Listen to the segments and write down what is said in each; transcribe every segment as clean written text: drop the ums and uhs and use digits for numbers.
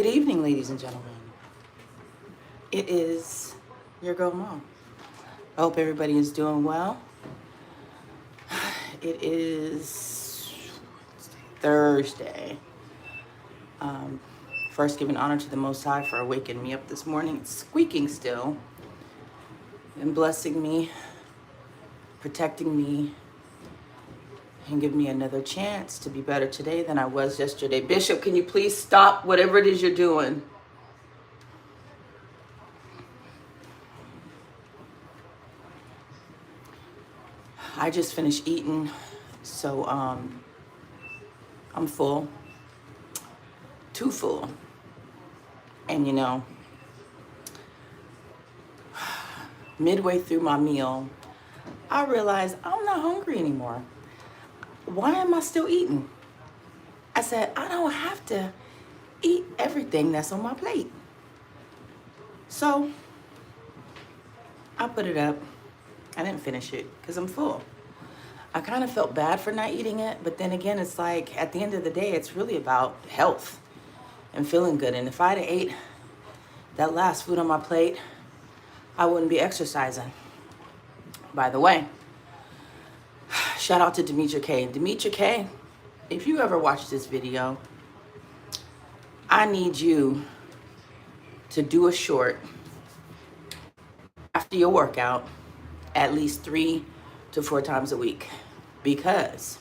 Good evening, ladies and gentlemen. It is your girl Mom. I hope everybody is doing well. It is Thursday. First, giving honor to the Most High for waking me up this morning. It's squeaking still and blessing me, protecting me, and give me another chance to be better today than I was yesterday. Bishop, can you please stop whatever it is you're doing? I just finished eating, so I'm full, too full. And you know, midway through my meal, I realized I'm not hungry anymore. Why am I still eating? I said, I don't have to eat everything that's on my plate. So I put it up. I didn't finish it because I'm full. I kind of felt bad for not eating it, but then again, it's like at the end of the day, it's really about health and feeling good. And if I'd have ate that last food on my plate, I wouldn't be exercising. By the way, shout out to Demetra K. Demetra K, if you ever watch this video, I need you to do a short after your workout at least 3 to 4 times a week. Because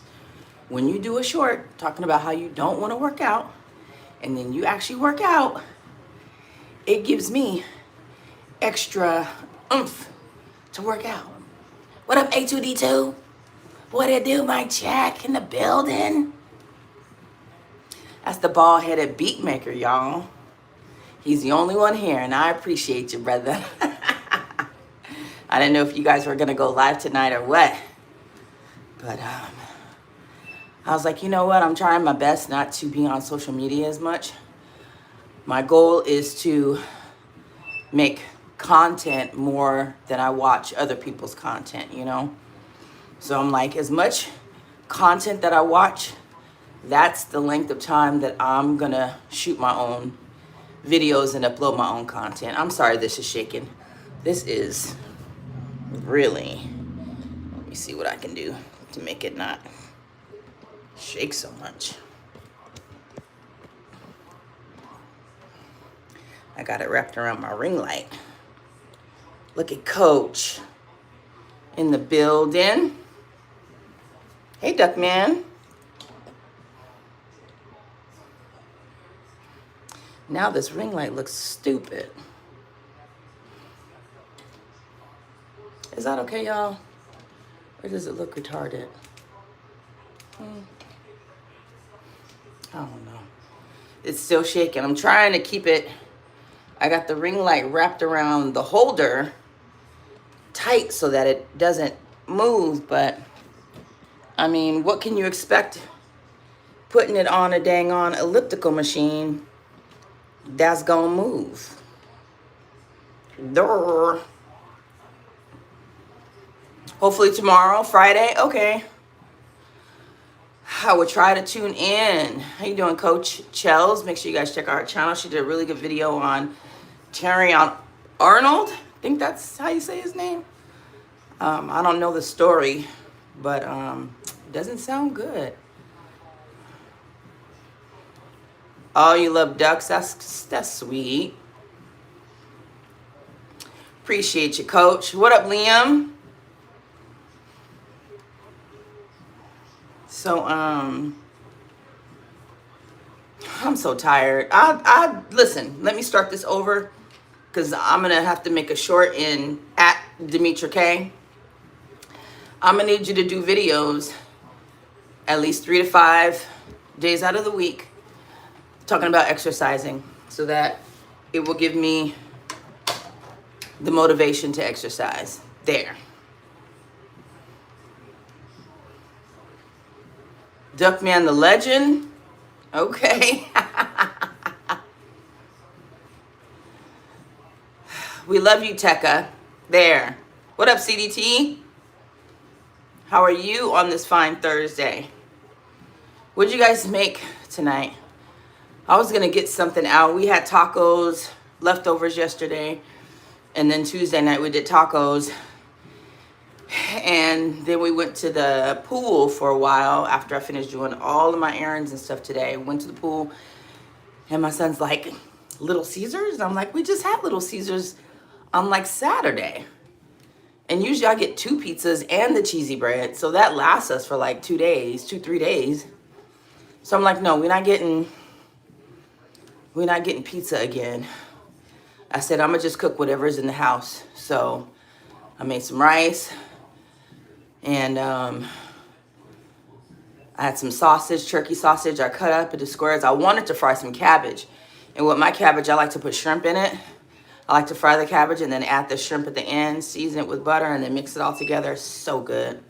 when you do a short talking about how you don't want to work out and then you actually work out, it gives me extra oomph to work out. What up, A2D2? What it do, Mike Jack in the building? That's the bald-headed beat maker, y'all. He's the only one here, and I appreciate you, brother. I didn't know if you guys were going to go live tonight or what. But I was like, you know what? I'm trying my best not to be on social media as much. My goal is to make content more than I watch other people's content, you know? So I'm like, as much content that I watch, that's the length of time that I'm going to shoot my own videos and upload my own content. I'm sorry this is shaking. This is really, let me see what I can do to make it not shake so much. I got it wrapped around my ring light. Look at Coach in the building. Hey, Duckman. Now this ring light looks stupid. Is that okay, y'all? Or does it look retarded? I don't know. It's still shaking. I'm trying to keep it. I got the ring light wrapped around the holder tight so that it doesn't move. But, I mean, what can you expect putting it on a dang on elliptical machine that's gonna move? Durr. Hopefully tomorrow, Friday, okay. I would try to tune in. How you doing, Coach Chels? Make sure you guys check out her channel. She did a really good video on Terry Arnold. I think that's how you say his name. I don't know the story, but it doesn't sound good. Oh, you love ducks? That's sweet. Appreciate you, Coach. What up, Liam? So, I'm so tired. I listen, let me start this over because I'm going to have to make a short in at Demetra K. I'm going to need you to do videos at least 3 to 5 days out of the week talking about exercising so that it will give me the motivation to exercise. There. Duckman the legend. Okay. We love you, Tekka. There. What up, CDT? How are you on this fine Thursday? What'd you guys make tonight? I was going to get something out. We had tacos, leftovers yesterday. And then Tuesday night we did tacos. And then we went to the pool for a while after I finished doing all of my errands and stuff today. Went to the pool. And my son's like, Little Caesars? And I'm like, we just had Little Caesars on like Saturday. And usually I get 2 pizzas and the cheesy bread. So that lasts us for like 2 days, 3 days. So I'm like, no, we're not getting pizza again. I said, I'm gonna just cook whatever's in the house. So I made some rice and I had some sausage, turkey sausage. I cut up into squares. I wanted to fry some cabbage. And with my cabbage, I like to put shrimp in it. I like to fry the cabbage and then add the shrimp at the end, season it with butter, and then mix it all together. So good.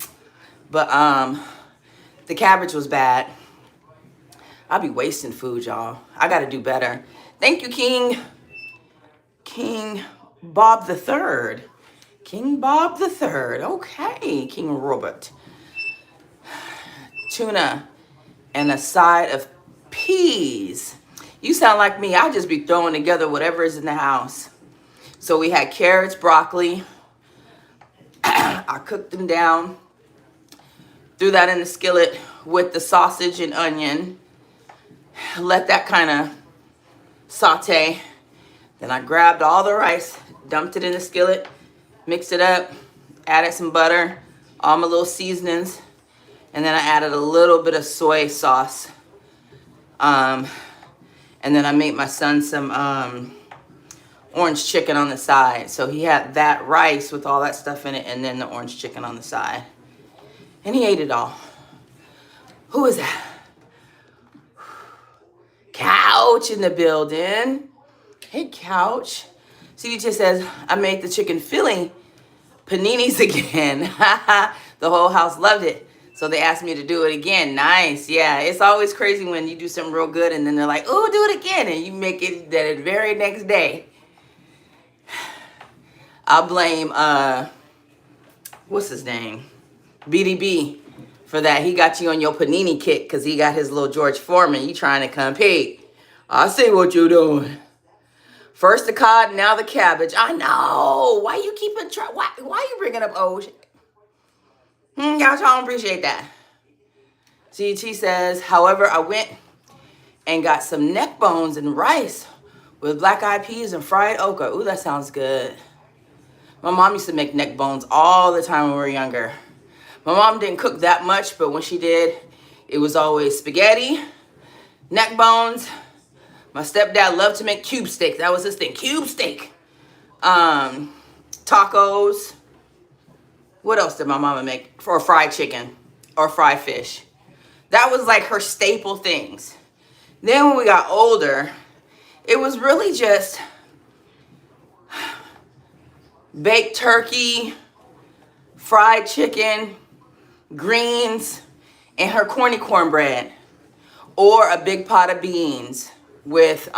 But the cabbage was bad. I'll be wasting food, y'all. I got to do better. Thank you, King Bob the Third. King Bob the Third. Okay, King Robert. Tuna and a side of peas. You sound like me. I just be throwing together whatever is in the house. So we had carrots, broccoli. I cooked them down. Threw that in the skillet with the sausage and onion. Let that kind of saute. Then I grabbed all the rice, dumped it in the skillet, mixed it up, added some butter, all my little seasonings, and then I added a little bit of soy sauce. And then I made my son some orange chicken on the side. So he had that rice with all that stuff in it and then the orange chicken on the side. And he ate it all. Who is that? Couch in the building. Hey, Couch. CDT says, I made the chicken Philly paninis again. The whole house loved it. So they asked me to do it again. Nice. Yeah, it's always crazy when you do something real good and then they're like, oh, do it again. And you make it the very next day. I'll blame, what's his name? BDB for that. He got you on your panini kick because he got his little George Foreman. You trying to compete. I see what you're doing. First the cod, now the cabbage. I know. Why you keeping track? Why you bringing up old shit? Y'all don't appreciate that. CT says, however, I went and got some neck bones and rice with black-eyed peas and fried okra. Ooh, that sounds good. My mom used to make neck bones all the time when we were younger. My mom didn't cook that much, but when she did, it was always spaghetti, neck bones. My stepdad loved to make cube steak. That was his thing, cube steak. Tacos. What else did my mama make? For fried chicken or fried fish. That was like her staple things. Then when we got older, it was really just baked turkey, fried chicken, greens, and her corny cornbread. Or a big pot of beans with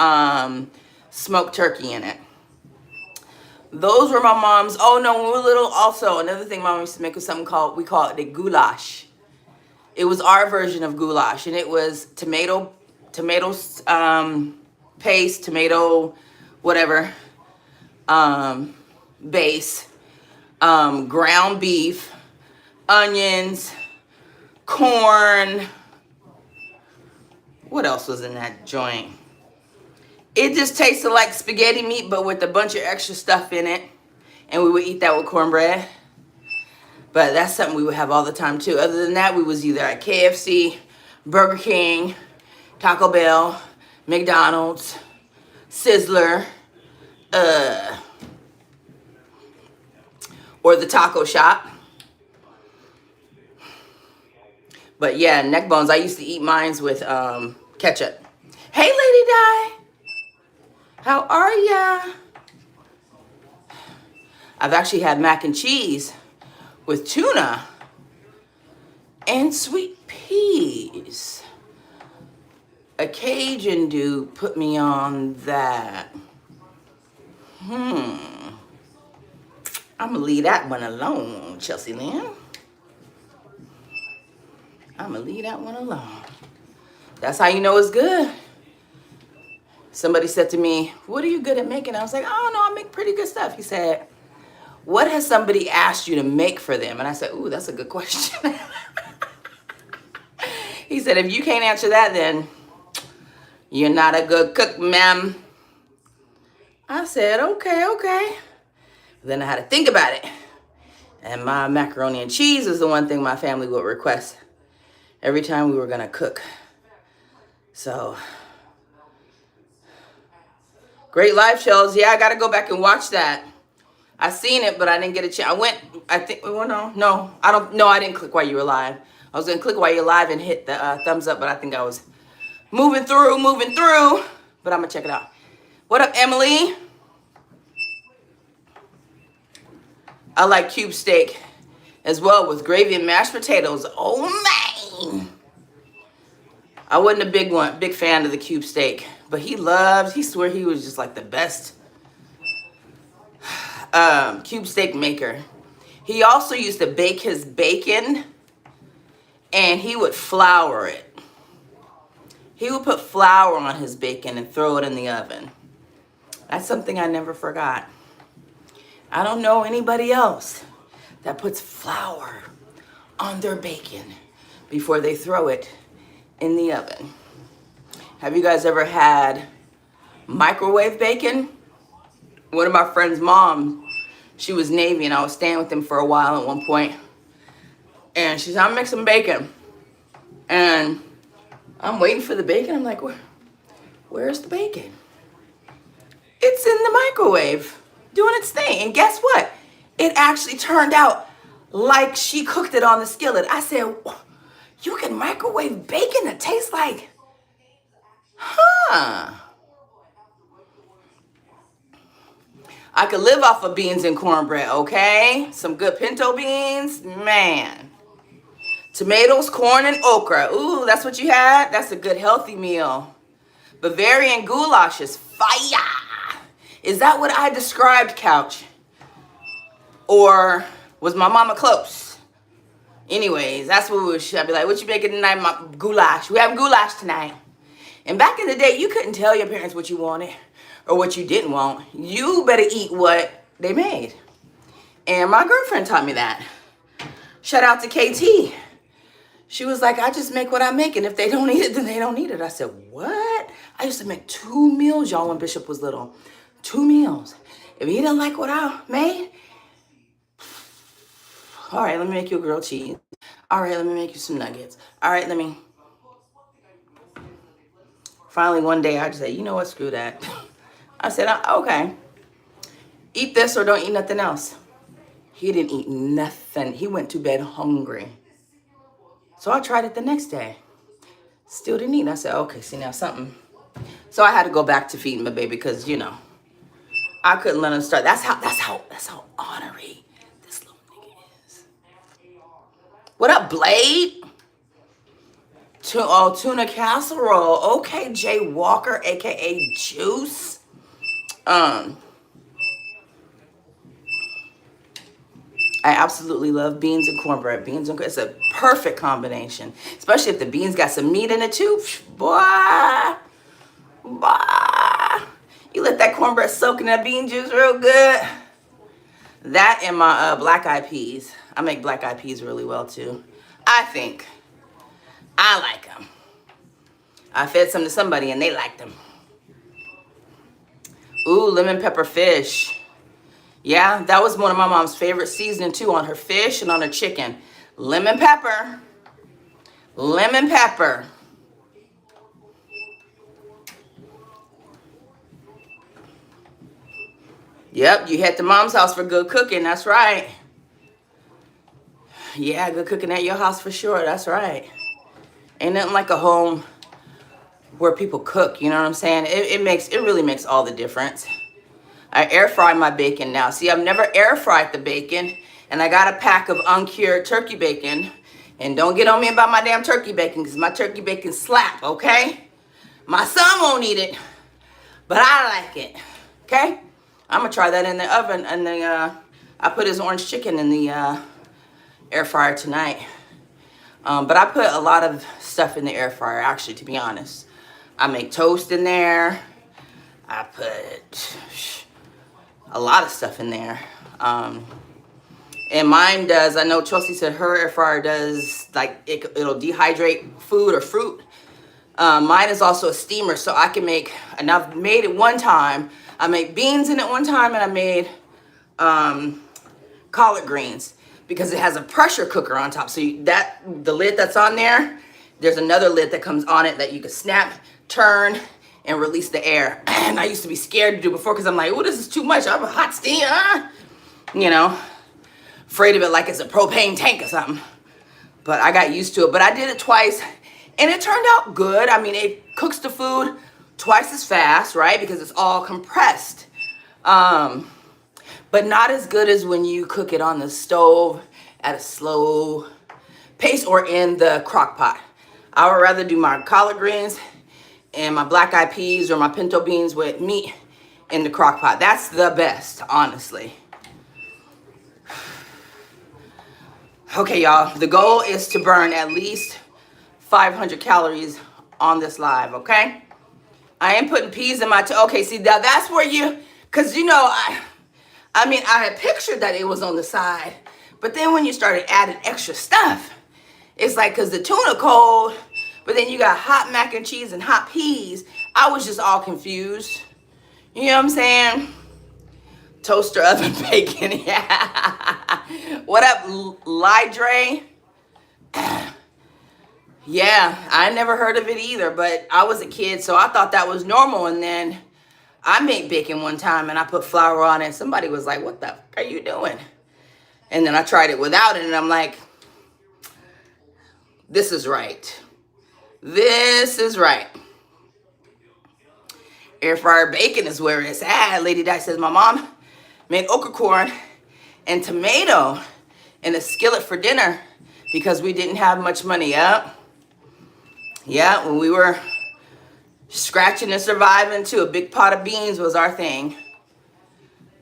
smoked turkey in it. Those were my mom's. Oh no, when we were little, also another thing mom used to make was something we call it the goulash. It was our version of goulash, and it was tomato paste, tomato whatever base, ground beef, onions, corn. What else was in that joint? It just tasted like spaghetti meat, but with a bunch of extra stuff in it. And we would eat that with cornbread. But that's something we would have all the time too. Other than that, we was either at KFC, Burger King, Taco Bell, McDonald's, Sizzler, or the taco shop. But yeah, neck bones, I used to eat mines with ketchup. Hey, Lady Di. How are ya? I've actually had mac and cheese with tuna and sweet peas. A Cajun dude put me on that. I'm gonna leave that one alone, Chelsea Lynn. I'm gonna leave that one alone. That's how you know it's good. Somebody said to me, what are you good at making? I was like, I don't know, I make pretty good stuff. He said, what has somebody asked you to make for them? And I said, ooh, that's a good question. He said, if you can't answer that, then you're not a good cook, ma'am. I said, okay. Then I had to think about it. And my macaroni and cheese is the one thing my family would request every time we were gonna cook. So, great live shows. Yeah, I gotta go back and watch that. I seen it, but I didn't get a chance. I didn't click while you were live. I was gonna click while you're live and hit the thumbs up, but I think I was moving through. But I'm gonna check it out. What up, Emily? I like cube steak as well with gravy and mashed potatoes. Oh man. I wasn't a big fan of the cube steak, but he swore he was just like the best cube steak maker. He also used to bake his bacon and he would flour it. He would put flour on his bacon and throw it in the oven. That's something I never forgot. I don't know anybody else that puts flour on their bacon before they throw it in the oven. Have you guys ever had microwave bacon? One of my friend's mom, she was Navy and I was staying with them for a while at one point. And she said, I'm making some bacon. And I'm waiting for the bacon. I'm like, where's the bacon? It's in the microwave doing its thing. And guess what? It actually turned out like she cooked it on the skillet. I said, you can microwave bacon that tastes like, I could live off of beans and cornbread, okay? Some good pinto beans, man. Tomatoes, corn, and okra. Ooh, that's what you had? That's a good healthy meal. Bavarian goulash is fire. Is that what I described, Couch? Or was my mama close? Anyways, that's what we should. I'd be like, what you making tonight? My goulash. We having goulash tonight. And back in the day, you couldn't tell your parents what you wanted or what you didn't want. You better eat what they made. And my girlfriend taught me that. Shout out to KT. She was like, I just make what I make, and if they don't eat it, then they don't eat it. I said, what? I used to make 2 meals, y'all, when Bishop was little. 2 meals. If he didn't like what I made, all right, let me make you a grilled cheese. All right, let me make you some nuggets. All right, Finally, one day, I just said, you know what, screw that. I said, okay. Eat this or don't eat nothing else. He didn't eat nothing. He went to bed hungry. So I tried it the next day. Still didn't eat. I said, okay, see now something. So I had to go back to feeding my baby because, I couldn't let him start. That's how ornery this little nigga is. What up, Blade? Tuna casserole. Okay, Jay Walker, aka Juice. I absolutely love beans and cornbread. It's a perfect combination. Especially if the beans got some meat in it too. Boy. You let that cornbread soak in that bean juice real good. That and my black eyed peas. I make black eyed peas really well too. I think. I like them. I fed some to somebody and they liked them. Ooh, lemon pepper fish. Yeah, that was one of my mom's favorite seasoning too, on her fish and on her chicken. Lemon pepper. Lemon pepper. Yep, you head to mom's house for good cooking. That's right. Yeah, good cooking at your house for sure. That's right. Ain't nothing like a home where people cook. You know what I'm saying? It really makes all the difference. I air fry my bacon now. See, I've never air fried the bacon, and I got a pack of uncured turkey bacon. And don't get on me about my damn turkey bacon, because my turkey bacon slap, okay? My son won't eat it, but I like it, okay? I'm gonna try that in the oven, and then I put his orange chicken in the air fryer tonight. But I put a lot of stuff in the air fryer, actually, to be honest. I make toast in there. I put a lot of stuff in there. And mine does, I know Chelsea said her air fryer does, like, it'll dehydrate food or fruit. Mine is also a steamer, so I can make, and I've made it one time. I made beans in it one time, and I made collard greens because it has a pressure cooker on top. So the lid that's on there, there's another lid that comes on it that you can snap, turn, and release the air. And I used to be scared to do before because I'm like, oh, this is too much. I'm a hot steam, you know, afraid of it like it's a propane tank or something. But I got used to it. But I did it twice, and it turned out good. I mean, it cooks the food twice as fast, right? Because it's all compressed. But not as good as when you cook it on the stove at a slow pace or in the crock pot. I would rather do my collard greens and my black eyed peas or my pinto beans with meat in the crock pot. That's the best, honestly. Okay, y'all, the goal is to burn at least 500 calories on this live, okay? I am putting peas in my, okay, see, now that's where you, because, you know, I mean, I had pictured that it was on the side, but then when you started adding extra stuff, it's like, because the tuna cold, but then you got hot mac and cheese and hot peas. I was just all confused. You know what I'm saying? Toaster oven bacon. Yeah. What up, Lydre? Yeah, I never heard of it either, but I was a kid, so I thought that was normal. And then I made bacon one time and I put flour on it. Somebody was like, what the fuck are you doing? And then I tried it without it, and I'm like, this is right. This is right. Air fryer bacon is where it's at. Lady Di says, my mom made okra corn and tomato in a skillet for dinner because we didn't have much money. Yeah, when we were scratching and surviving too, a big pot of beans was our thing.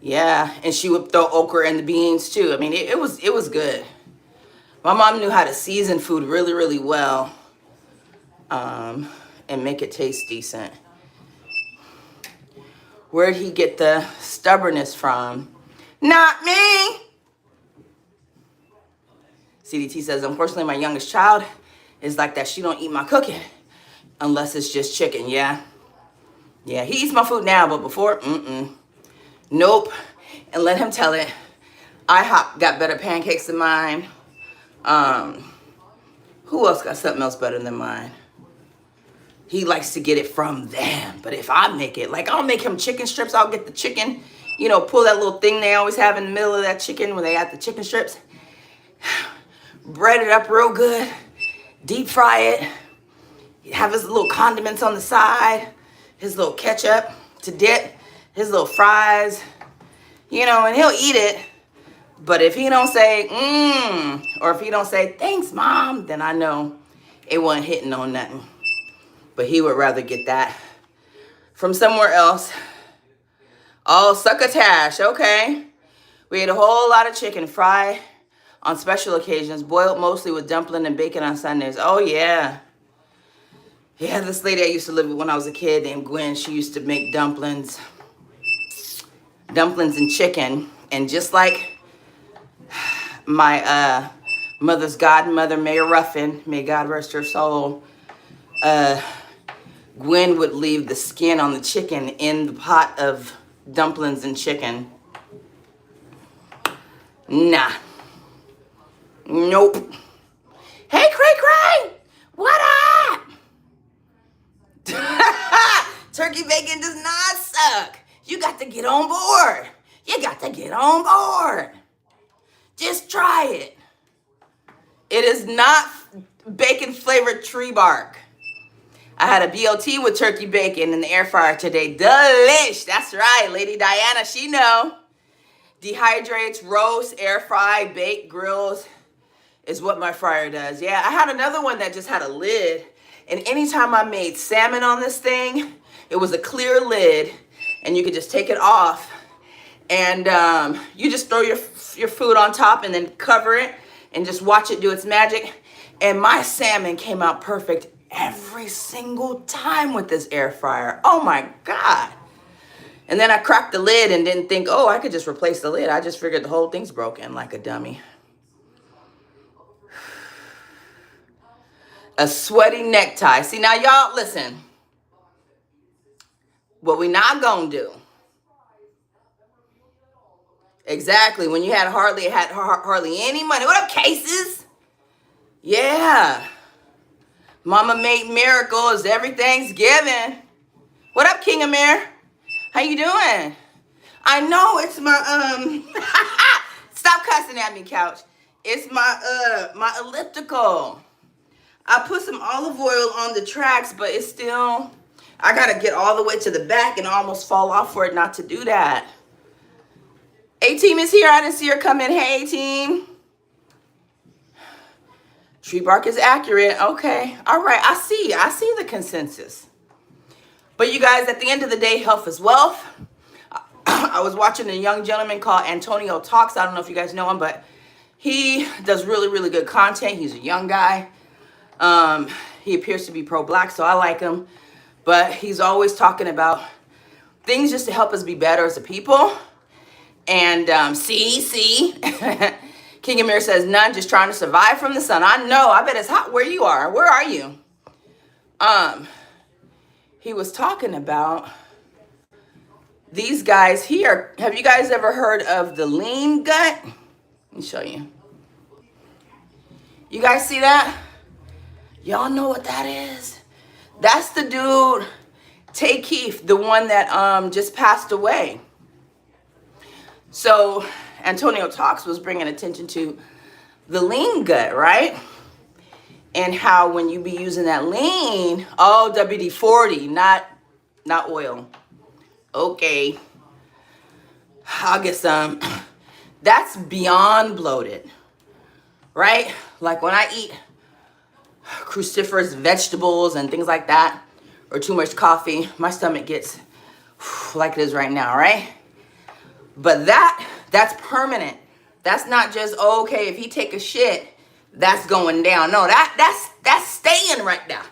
Yeah, and she would throw okra in the beans too. I mean, it was good. My mom knew how to season food really, really well, and make it taste decent. Where'd he get the stubbornness from? Not me. CDT says, unfortunately, my youngest child is like that. She don't eat my cooking unless it's just chicken. Yeah. Yeah, he eats my food now, but before, nope. And let him tell it. IHOP got better pancakes than mine. Who else got something else better than mine? He likes to get it from them. But if I make it, like I'll make him chicken strips. I'll get the chicken, you know, pull that little thing they always have in the middle of that chicken when they got the chicken strips. Bread it up real good. Deep fry it. Have his little condiments on the side. His little ketchup to dip. His little fries. You know, and he'll eat it. But if he don't say, or if he don't say, thanks, Mom, then I know it wasn't hitting on nothing. But he would rather get that from somewhere else. Oh, succotash, okay. We ate a whole lot of chicken fried on special occasions, boiled mostly with dumpling and bacon on Sundays. Oh, yeah. Yeah, this lady I used to live with when I was a kid named Gwen, she used to make dumplings and chicken. And just like my mother's godmother, Mayor Ruffin, may God rest her soul, Gwen would leave the skin on the chicken in the pot of dumplings and chicken. Nah. Nope. Hey, Cray Cray! What up? Turkey bacon does not suck. You got to get on board. You got to get on board. Just try it. It is not bacon flavored tree bark. I had a BLT with turkey bacon in the air fryer today. Delish. That's right. Lady Diana, she know. Dehydrates, roast, air fry, bake, grills is what my fryer does. Yeah, I had another one that just had a lid. And anytime I made salmon on this thing, it was a clear lid. And you could just take it off. And you just throw your food on top and then cover it. And just watch it do its magic. And my salmon came out perfect every single time with this air fryer. Oh my God. And then I cracked the lid and didn't think, oh, I could just replace the lid. I just figured the whole thing's broken like a dummy. A sweaty necktie. See, now y'all, listen. What we not gonna do. Exactly. When you had hardly any money. What up, Cases? Yeah. Mama made miracles every Thanksgiving. What up, King Amir? How you doing? I know it's my stop cussing at me, couch. It's my elliptical. I put some olive oil on the tracks, but it's still, I gotta get all the way to the back and almost fall off for it not to do that. A-Team is here. I didn't see her come in. Hey, A-Team. Tree bark is accurate. Okay. All right. I see the consensus. But you guys, at the end of the day, health is wealth. I was watching a young gentleman called Antonio Talks. I don't know if you guys know him, but he does really, really good content. He's a young guy. He appears to be pro-black, so I like him. But he's always talking about things just to help us be better as a people. And see, King Amir says, none, just trying to survive from the sun. I know, I bet it's hot where you are. Where are you? He was talking about these guys here. Have you guys ever heard of the lean gut? Let me show you. You guys see that? Y'all know what that is? That's the dude, Tay Keith, the one that just passed away. So Antonio Talks was bringing attention to the lean gut, right? And how when you be using that lean, oh, WD-40, not oil. Okay, I'll get some. That's beyond bloated, right? Like when I eat cruciferous vegetables and things like that, or too much coffee, my stomach gets like it is right now, right? But that's permanent. That's not just, oh, okay, if he take a shit, that's going down. No, that's staying right there.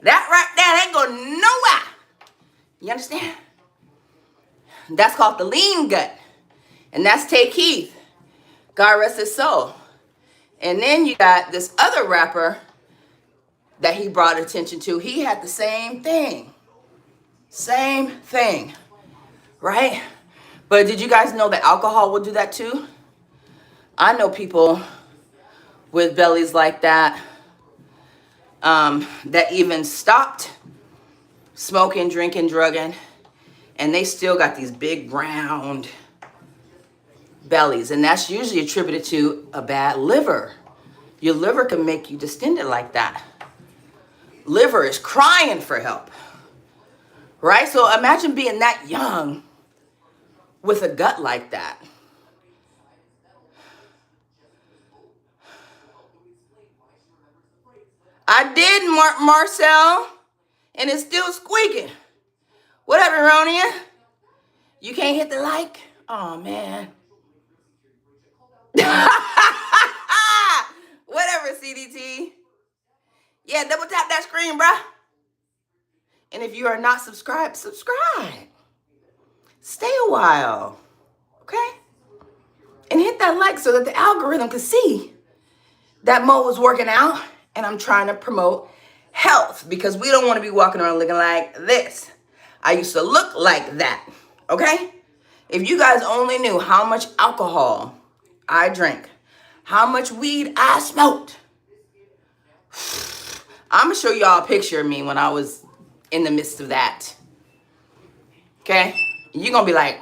That right there ain't going nowhere. You understand? That's called the lean gut. And that's Tay Keith. God rest his soul. And then you got this other rapper that he brought attention to. He had the same thing. Same thing. Right? But did you guys know that alcohol will do that too? I know people with bellies like that that even stopped smoking, drinking, drugging, and they still got these big round bellies. And that's usually attributed to a bad liver. Your liver can make you distended like that. Liver is crying for help. Right? So imagine being that young with a gut like that. I did, Marcel, and it's still squeaking. What up, Eronia? You can't hit the like? Oh, man. Whatever, CDT. Yeah, double tap that screen, bruh. And if you are not subscribed, subscribe. Stay a while, okay? And hit that like so that the algorithm can see that Mo was working out and I'm trying to promote health because we don't want to be walking around looking like this. I used to look like that, okay? If you guys only knew how much alcohol I drank, how much weed I smoked. I'm going to show y'all a picture of me when I was in the midst of that, okay? You're going to be like,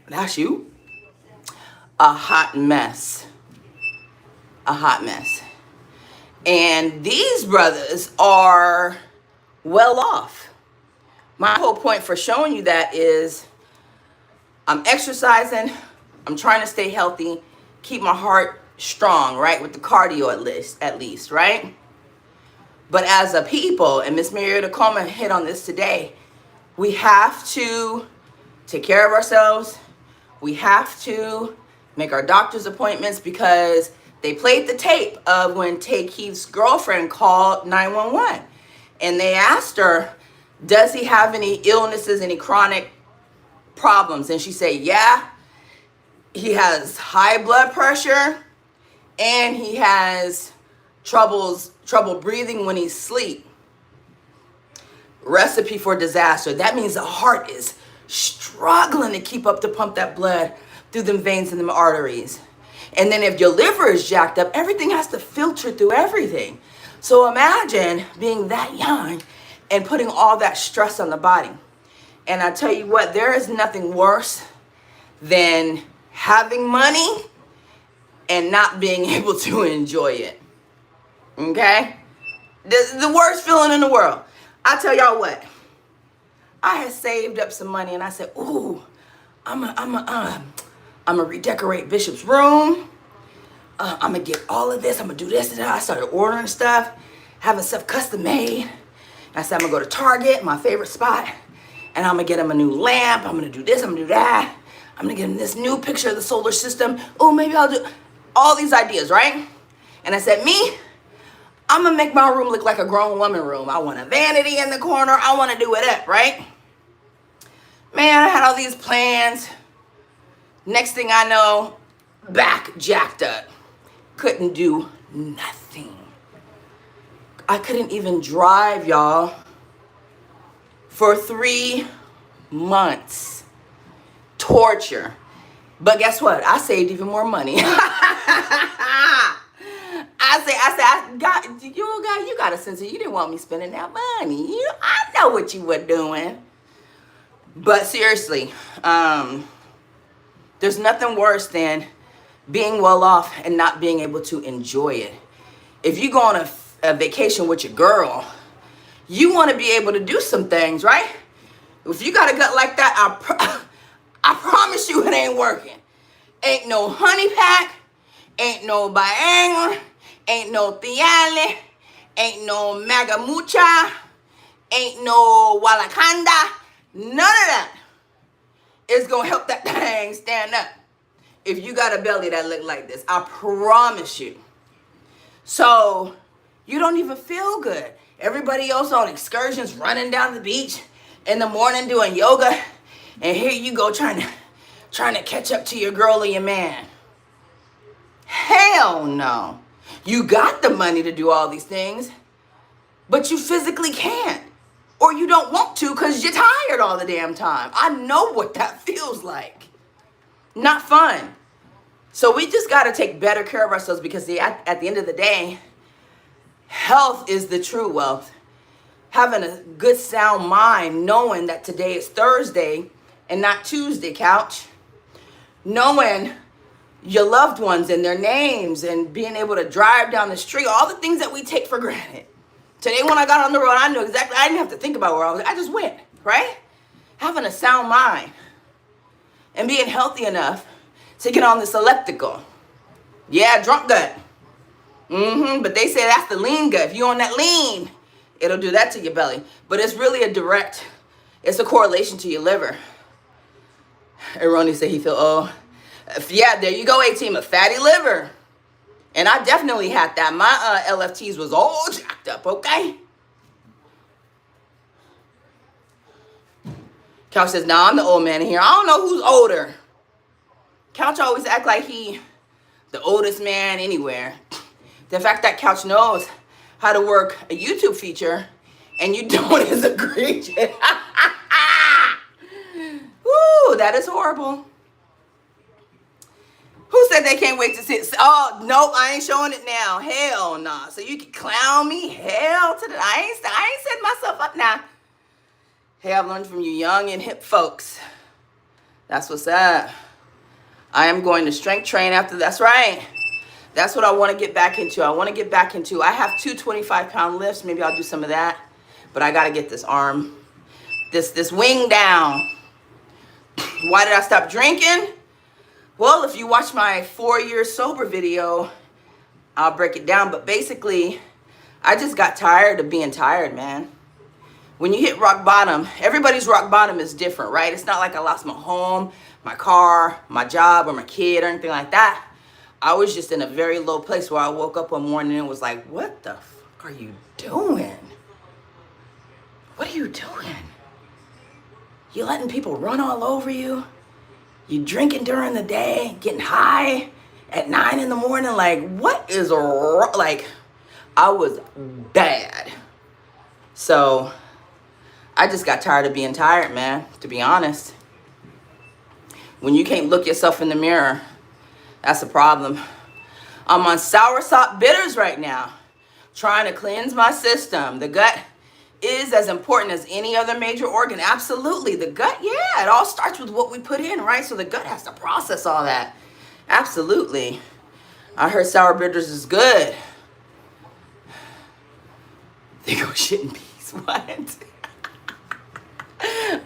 that's you? A hot mess. A hot mess. And these brothers are well off. My whole point for showing you that is I'm exercising. I'm trying to stay healthy, keep my heart strong, right? With the cardio at least, right? But as a people, and Miss Marietta Coleman hit on this today, we have to take care of ourselves. We have to make our doctor's appointments because they played the tape of when Tay Keith's girlfriend called 911. And they asked her, does he have any illnesses, any chronic problems. And she said, yeah, he has high blood pressure and he has trouble breathing when he's asleep. Recipe for disaster. That means the heart is struggling to keep up to pump that blood through them veins and them arteries. And then if your liver is jacked up, everything has to filter through everything. So imagine being that young and putting all that stress on the body. And I tell you what, there is nothing worse than having money and not being able to enjoy it. Okay? The worst feeling in the world. I tell y'all what, I had saved up some money and I said, ooh, I'm gonna redecorate Bishop's room. I'm gonna get all of this. I'm gonna do this and that. I started ordering stuff, having stuff custom made. I said, I'm gonna go to Target, my favorite spot, and I'm gonna get him a new lamp. I'm gonna do this, I'm gonna do that. I'm gonna get him this new picture of the solar system. Oh, maybe I'll do all these ideas, right? And I said, me, I'm gonna make my room look like a grown woman room. I want a vanity in the corner. I wanna do it up, right? Man, I had all these plans. Next thing I know, back jacked up. Couldn't do nothing. I couldn't even drive, y'all, for 3 months. Torture. But guess what? I saved even more money. You got a sense of, you didn't want me spending that money. I know what you were doing. But seriously, there's nothing worse than being well off and not being able to enjoy it. If you go on a vacation with your girl, you want to be able to do some things, right? If you got a gut like that, I promise you it ain't working. Ain't no honey pack, ain't no Viagra, ain't no Cialis, ain't no Magamucha, ain't no Walakanda. None of that is going to help that thing stand up if you got a belly that look like this. I promise you. So you don't even feel good. Everybody else on excursions running down the beach in the morning doing yoga. And here you go trying to catch up to your girl or your man. Hell no. You got the money to do all these things, but you physically can't. Or you don't want to because you're tired all the damn time. I know what that feels like. Not fun. So we just got to take better care of ourselves because at the end of the day, health is the true wealth. Having a good sound mind, knowing that today is Thursday and not Tuesday, couch. Knowing your loved ones and their names and being able to drive down the street, all the things that we take for granted. Today when I got on the road, I knew exactly, I didn't have to think about where I was. I just went, right? Having a sound mind and being healthy enough to get on this elliptical. Yeah, drunk gut. But they say that's the lean gut. If you're on that lean, it'll do that to your belly. But it's really it's a correlation to your liver. And Ronnie said he feel, yeah, there you go, A-team, a fatty liver. And I definitely had that. My LFTs was all jacked up, okay? Couch says, nah, I'm the old man in here. I don't know who's older. Couch always act like he the oldest man anywhere. The fact that Couch knows how to work a YouTube feature and you don't is egregious. Woo, that is horrible. Who said they can't wait to see it? Oh, nope, I ain't showing it now. Hell nah. So you can clown me? Hell to the, I ain't setting myself up now. Hey, I've learned from you young and hip folks. That's what's up. I am going to strength train after, that's right. That's what I want to get back into. I have two 25-pound lifts. Maybe I'll do some of that. But I got to get this arm, this wing down. Why did I stop drinking? Well, if you watch my 4-year sober video, I'll break it down. But basically, I just got tired of being tired, man. When you hit rock bottom, everybody's rock bottom is different, right? It's not like I lost my home, my car, my job, or my kid, or anything like that. I was just in a very low place where I woke up one morning and was like, what the fuck are you doing? What are you doing? You letting people run all over you. You drinking during the day, getting high at 9 in the morning. Like, what is wrong? Like, I was bad. So I just got tired of being tired, man, to be honest. When you can't look yourself in the mirror, that's a problem. I'm on soursop bitters right now, trying to cleanse my system. The gut is as important as any other major organ. Absolutely. The gut, yeah, it all starts with what we put in, right? So the gut has to process all that. Absolutely. I heard sour bitters is good. They go shit in peace. What?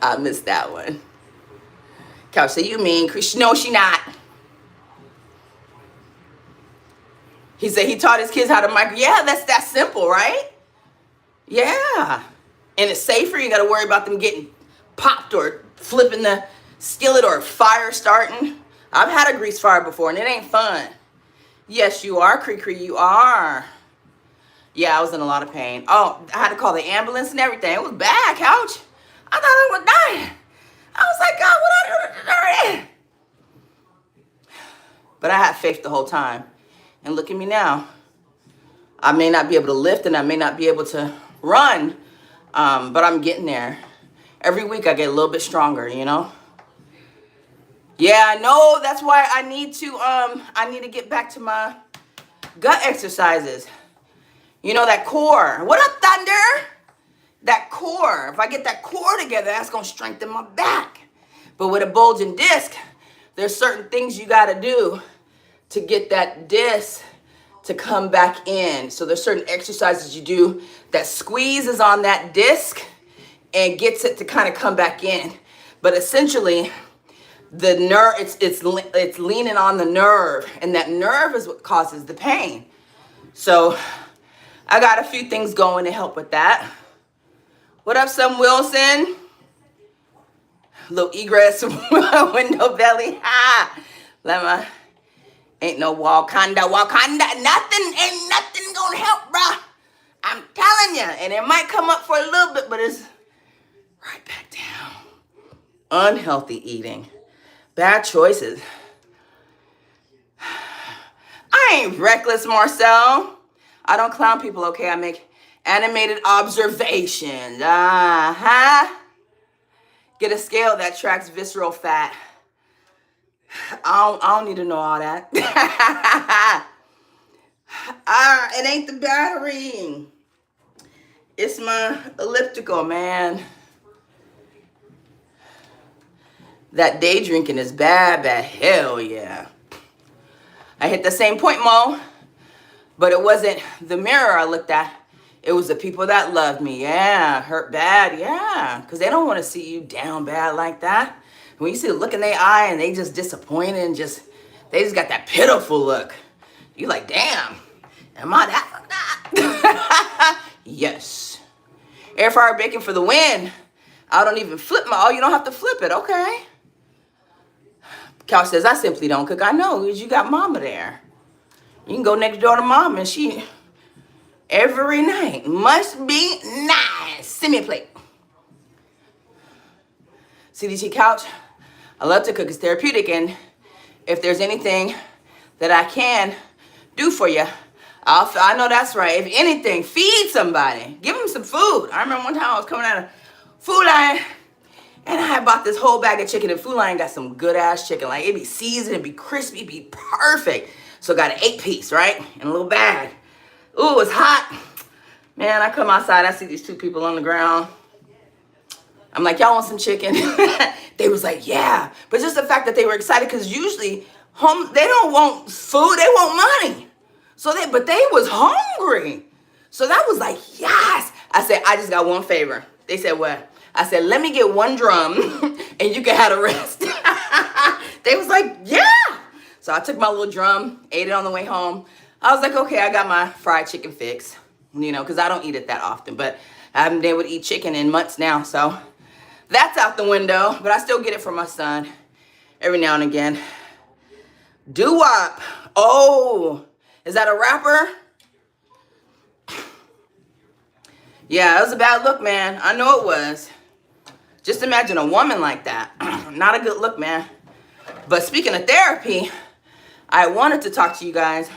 I missed that one. Couch say, you mean, no, she not. He said he taught his kids how to micro. Yeah, that's that simple, right? Yeah. And it's safer. You got to worry about them getting popped or flipping the skillet or fire starting. I've had a grease fire before and it ain't fun. Yes, you are, Cree, you are. Yeah, I was in a lot of pain. Oh, I had to call the ambulance and everything. It was bad, Couch. I thought I was dying. I was like, God, what I do? But I had faith the whole time. And look at me now. I may not be able to lift and I may not be able to run, but I'm getting there. Every week I get a little bit stronger, you know? Yeah, I know. That's why I need to get back to my gut exercises. You know, that core. What up, Thunder? That core. If I get that core together, that's going to strengthen my back. But with a bulging disc, there's certain things you got to do to get that disc to come back in. So there's certain exercises you do that squeezes on that disc and gets it to kind of come back in. But essentially, the nerve, it's leaning on the nerve, and that nerve is what causes the pain. So I got a few things going to help with that. What up, son Wilson? Little egress window belly. Ha! Lemma. Ain't no Wakanda. Ain't nothing gonna help, bruh. I'm telling you. And it might come up for a little bit, but it's right back down. Unhealthy eating. Bad choices. I ain't reckless, Marcel. I don't clown people, okay? I make animated observations. Get a scale that tracks visceral fat. I don't need to know all that. It ain't the battery. It's my elliptical, man. That day drinking is bad, hell yeah. I hit the same point, Mo. But it wasn't the mirror I looked at. It was the people that loved me. Yeah, hurt bad. Yeah, because they don't want to see you down bad like that. When you see the look in their eye and they just disappointed and they just got that pitiful look. You like, damn, am I that fucked up? Yes. Air fryer bacon for the win. I don't even flip you don't have to flip it, okay? Cal says, I simply don't cook. I know, because you got mama there. You can go next door to mom and she, every night, must be nice. Send me a plate. CDT Couch, I love to cook. It's therapeutic. And if there's anything that I can do for you, I know that's right. If anything, feed somebody. Give them some food. I remember one time I was coming out of Food Lion and I had bought this whole bag of chicken, and Food Lion got some good ass chicken. Like, it'd be seasoned, it'd be crispy, it'd be perfect. So got an 8-piece, right? In a little bag. Ooh, it's hot. Man, I come outside, I see these two people on the ground. I'm like, y'all want some chicken? They was like, yeah. But just the fact that they were excited, because usually they don't want food, they want money. But they was hungry. So that was like, yes. I said, I just got one favor. They said, what? I said, let me get one drum and you can have the rest. They was like, yeah. So I took my little drum, ate it on the way home. I was like, okay, I got my fried chicken fix, because I don't eat it that often, but I haven't been able to eat chicken in months now. So that's out the window, but I still get it for my son every now and again. Doo-wop. Oh, is that a rapper? Yeah, it was a bad look, man. I know it was. Just imagine a woman like that. Not a good look, man. But speaking of therapy, I wanted to talk to you guys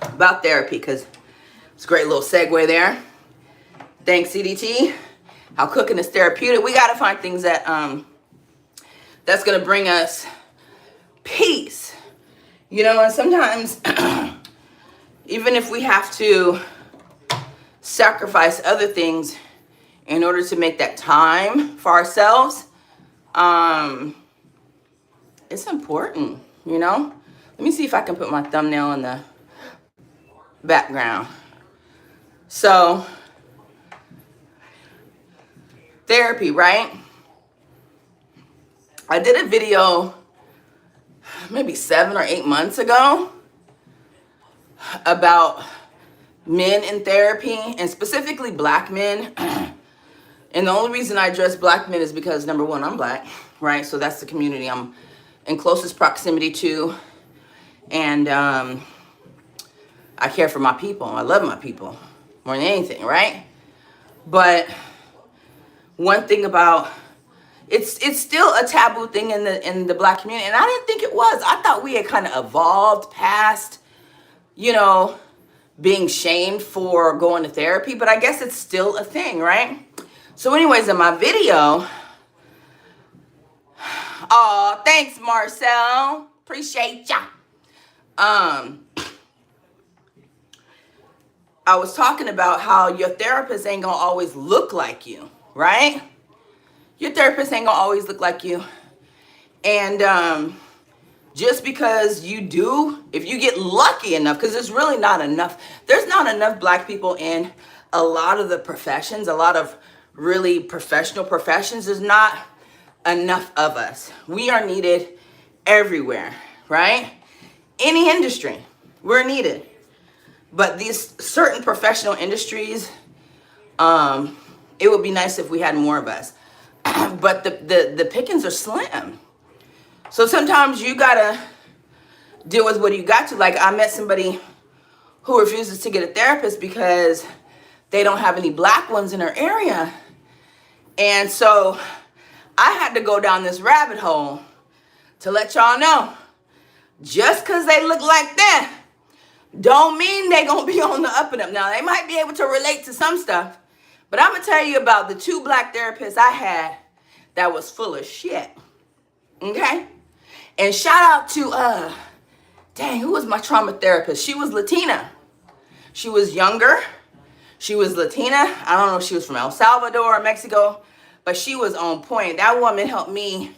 about therapy because it's a great little segue there. Thanks, CDT. How cooking is therapeutic. We got to find things that that's going to bring us peace. You know, and sometimes even if we have to sacrifice other things in order to make that time for ourselves, it's important, you know? Let me see if I can put my thumbnail in the background. So, therapy, right? I did a video maybe 7 or 8 months ago about men in therapy, and specifically black men. And the only reason I address black men is because, number one, I'm black, right? So that's the community I'm in closest proximity to. And I care for my people. I love my people more than anything, right? But one thing about it's still a taboo thing in the black community, and I didn't think it was. I thought we had kind of evolved past, you know, being shamed for going to therapy, but I guess it's still a thing, right? So anyways, in my video, oh, thanks, Marcel. Appreciate ya. I was talking about how your therapist ain't gonna always look like you, right? Your therapist ain't gonna always look like you. And just because you do, if you get lucky enough, because there's really not enough, there's not enough black people in a lot of the professions, a lot of really professional professions. There's not enough of us. We are needed everywhere, right? Any industry, we're needed. But these certain professional industries, it would be nice if we had more of us. But the pickings are slim. So sometimes you gotta deal with what you got to. Like, I met somebody who refuses to get a therapist because they don't have any black ones in her area. And so I had to go down this rabbit hole to let y'all know, just because they look like that don't mean they gonna be on the up and up. Now, they might be able to relate to some stuff, but I'm gonna tell you about the 2 black therapists I had that was full of shit. Okay? And shout out to, dang, who was my trauma therapist? She was Latina. She was younger. She was Latina. I don't know if she was from El Salvador or Mexico, but she was on point. That woman helped me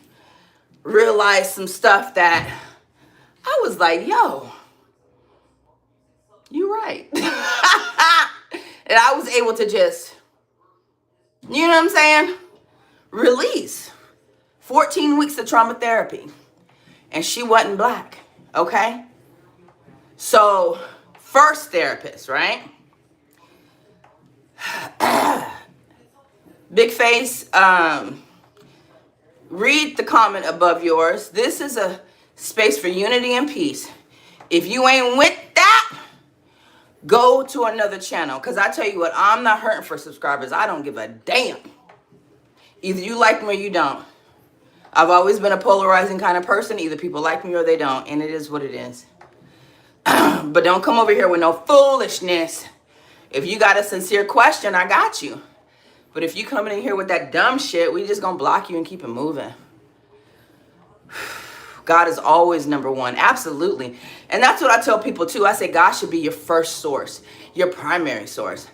realize some stuff that I was like, yo, you right. And I was able to just, you know what I'm saying? Release 14 weeks of trauma therapy. And she wasn't black, okay? So, first therapist, right? Big Face, read the comment above yours. This is a space for unity and peace. If you ain't with that, go to another channel. Because I tell you what, I'm not hurting for subscribers. I don't give a damn. Either you like me or you don't. I've always been a polarizing kind of person. Either people like me or they don't. And it is what it is. But don't come over here with no foolishness. If you got a sincere question, I got you. But if you coming in here with that dumb shit, we just gonna block you and keep it moving. God is always number one. Absolutely. And that's what I tell people too. I say God should be your first source, your primary source.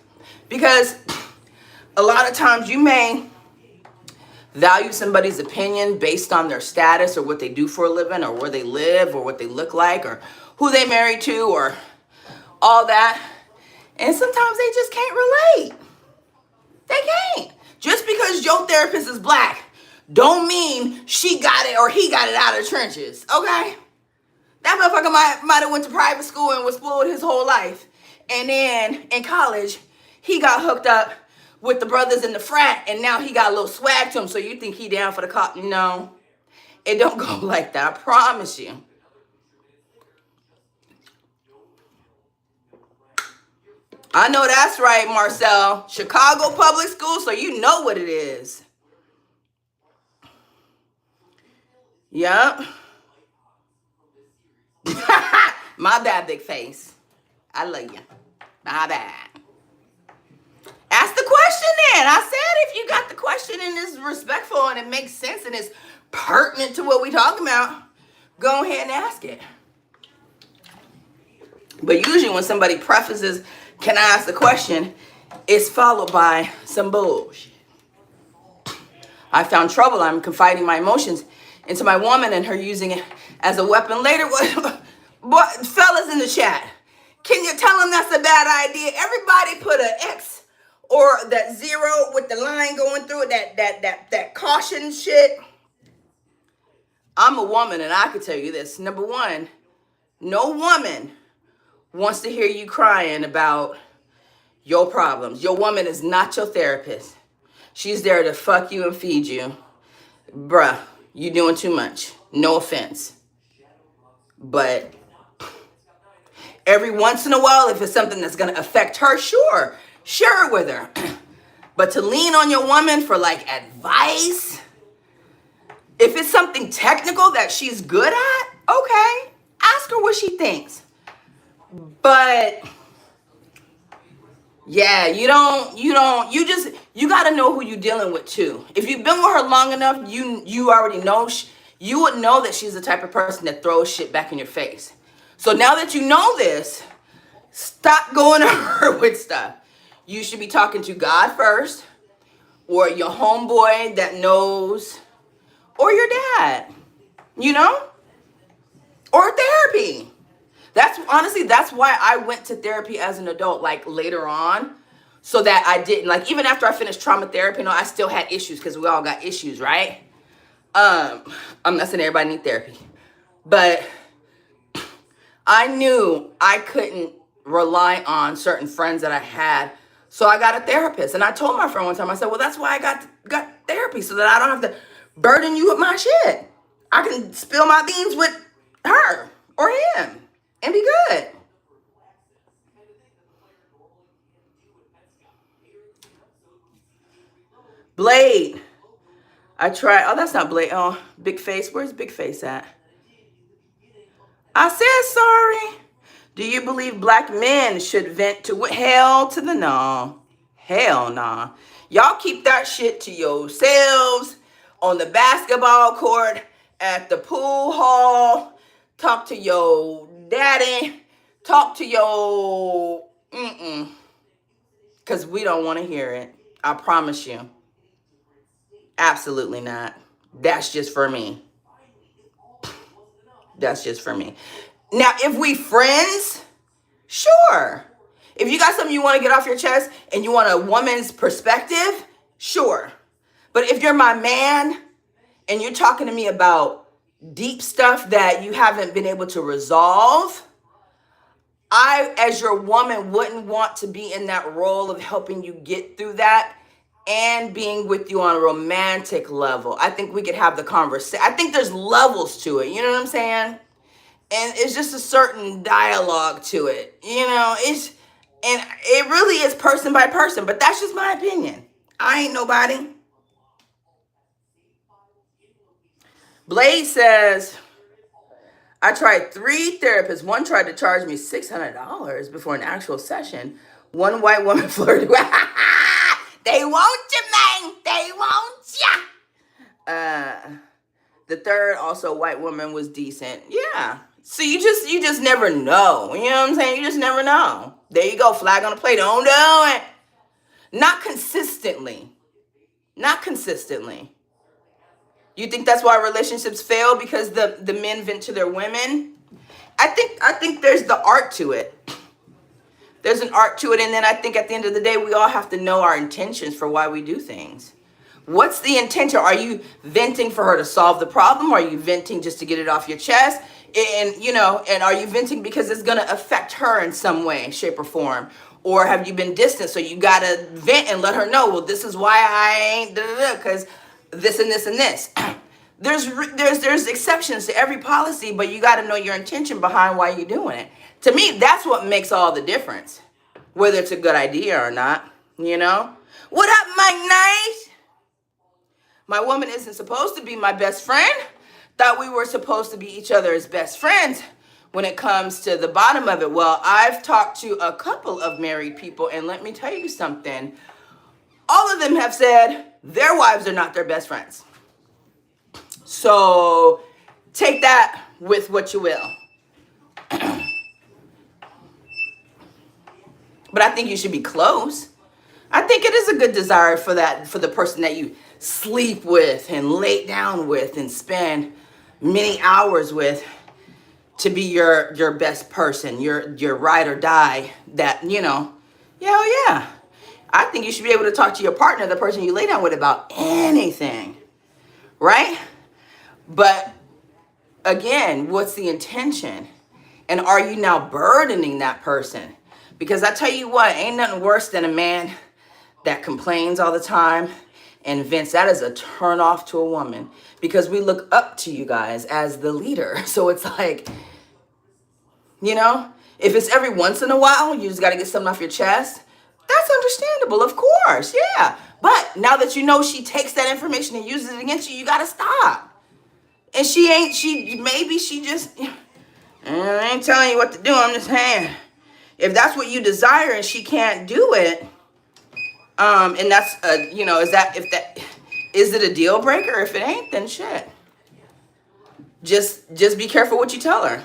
Because a lot of times you may value somebody's opinion based on their status or what they do for a living or where they live or what they look like or who they married to or all that. And sometimes they just can't relate. They can't. Just because your therapist is black don't mean she got it or he got it out of the trenches, okay? That motherfucker might have went to private school and was spoiled his whole life. And then in college, he got hooked up with the brothers in the frat, and now he got a little swag to him, so you think he down for the cop. No, it don't go like that, I promise you. I know that's right, Marcel. Chicago public school, so you know what it is. Yup. My bad, big face. I love you. My bad. Ask the question then. I said if you got the question and it's respectful and it makes sense and it's pertinent to what we talking about, go ahead and ask it. But usually when somebody prefaces, can I ask the question, it's followed by some bullshit. I found trouble. I'm confiding my emotions into my woman and her using it as a weapon later. What, fellas in the chat, can you tell them that's a bad idea? Everybody put an X or that 0 with the line going through it, that caution shit. I'm a woman and I can tell you this. Number one, no woman wants to hear you crying about your problems. Your woman is not your therapist. She's there to fuck you and feed you. Bruh, you doing too much. No offense. But every once in a while, if it's something that's going to affect her, sure, share it with her. But to lean on your woman for like advice, if it's something technical that she's good at, okay, ask her what she thinks. But yeah, you got to know who you're dealing with too. If you've been with her long enough, you already know, you would know that she's the type of person that throws shit back in your face. So now that you know this, stop going to her with stuff. You should be talking to God first, or your homeboy that knows, or your dad, or therapy. That's why I went to therapy as an adult, like later on, so that I didn't, like, even after I finished trauma therapy, I still had issues because we all got issues, right? I'm not saying everybody need therapy, but I knew I couldn't rely on certain friends that I had, so I got a therapist. And I told my friend one time, I said, well, that's why I got therapy, so that I don't have to burden you with my shit. I can spill my beans with her or him and be good. Blade. I tried. Oh, that's not Blade. Oh, Big Face. Where's Big Face at? I said sorry. Do you believe black men should vent to hell to the no? Hell nah. Y'all keep that shit to yourselves on the basketball court, at the pool hall. Talk to your daddy. Talk to your because we don't want to hear it. I promise you. Absolutely not. That's just for me. That's just for me. Now, if we friends, sure. If you got something you want to get off your chest and you want a woman's perspective, sure. But if you're my man and you're talking to me about deep stuff that you haven't been able to resolve, I, as your woman, wouldn't want to be in that role of helping you get through that and being with you on a romantic level. I think we could have the conversation. I think there's levels to it. You know what I'm saying? And it's just a certain dialogue to it. And it really is person by person, but that's just my opinion. I ain't nobody. Blade says, I tried 3 therapists. One tried to charge me $600 before an actual session. One white woman flirted with, they want you, man. They want ya. The third, also white woman, was decent. Yeah. So you just never know. You know what I'm saying? You just never know. There you go. Flag on the plate. Don't do it. Not consistently. Not consistently. You think that's why relationships fail? Because the men vent to their women? I think there's the art to it. There's an art to it. And then I think at the end of the day, we all have to know our intentions for why we do things. What's the intention? Are you venting for her to solve the problem? Are you venting just to get it off your chest? And are you venting because it's going to affect her in some way, shape, or form? Or have you been distant? So you got to vent and let her know, well, this is why I ain't because this and this and this. There's exceptions to every policy, but you got to know your intention behind why you're doing it. To me, that's what makes all the difference. whether it's a good idea or not, you know? What up, Mike Knight? My woman isn't supposed to be my best friend. Thought we were supposed to be each other's best friends when it comes to the bottom of it. Well, I've talked to a couple of married people, and let me tell you something. All of them have said their wives are not their best friends. So take that with what you will. But I think you should be close. I think it is a good desire for the person that you sleep with and lay down with and spend many hours with to be your best person, your ride or die that, yeah. I think you should be able to talk to your partner, the person you lay down with, about anything, right? But again, what's the intention? And are you now burdening that person? Because I tell you what, ain't nothing worse than a man that complains all the time and vents. That is a turn off to a woman, because we look up to you guys as the leader. So it's like, if it's every once in a while, you just got to get something off your chest. That's understandable, of course, yeah. But now that you know she takes that information and uses it against you, you got to stop. And maybe she just, I ain't telling you what to do, I'm just saying. If that's what you desire and she can't do it, and that's, is it a deal breaker? If it ain't, then shit. Just be careful what you tell her.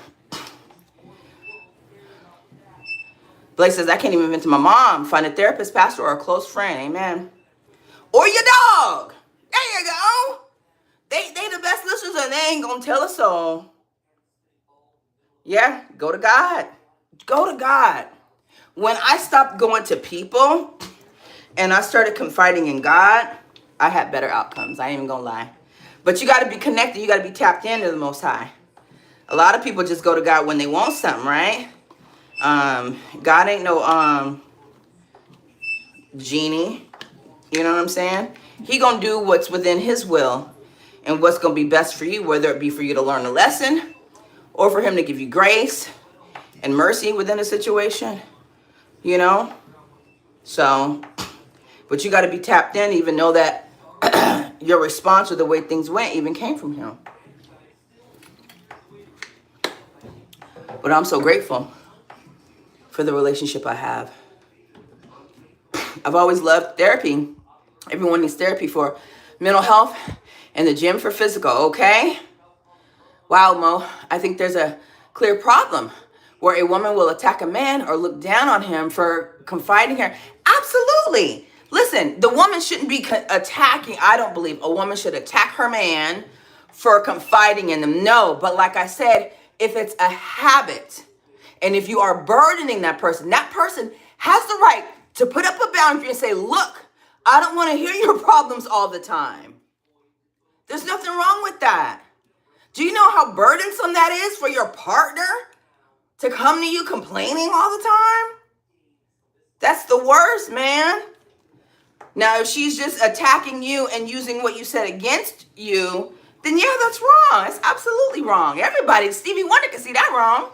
Blake says, I can't even vent to my mom. Find a therapist, pastor, or a close friend. Amen. Or your dog. There you go. They the best listeners, and they ain't gonna tell us so. Yeah, go to God. Go to God. When I stopped going to people and I started confiding in God, I had better outcomes. I ain't even gonna lie. But you gotta be connected. You gotta be tapped into the Most High. A lot of people just go to God when they want something, right? God ain't no genie. You know what I'm saying? He gonna do what's within his will and what's gonna be best for you, whether it be for you to learn a lesson or for him to give you grace and mercy within a situation, So, but you got to be tapped in, even know that your response or the way things went even came from him. But I'm so grateful for the relationship I have. I've always loved therapy. Everyone needs therapy for mental health and the gym for physical, okay? Wow, Mo, I think there's a clear problem where a woman will attack a man or look down on him for confiding her. Absolutely. Listen, the woman shouldn't be attacking. I don't believe a woman should attack her man for confiding in them. No, but like I said, if it's a habit and if you are burdening that person has the right to put up a boundary and say, look, I don't want to hear your problems all the time. There's nothing wrong with that. Do you know how burdensome that is for your partner to come to you complaining all the time? That's the worst, man. Now, if she's just attacking you and using what you said against you, then yeah, that's wrong. It's absolutely wrong. Everybody, Stevie Wonder can see that wrong.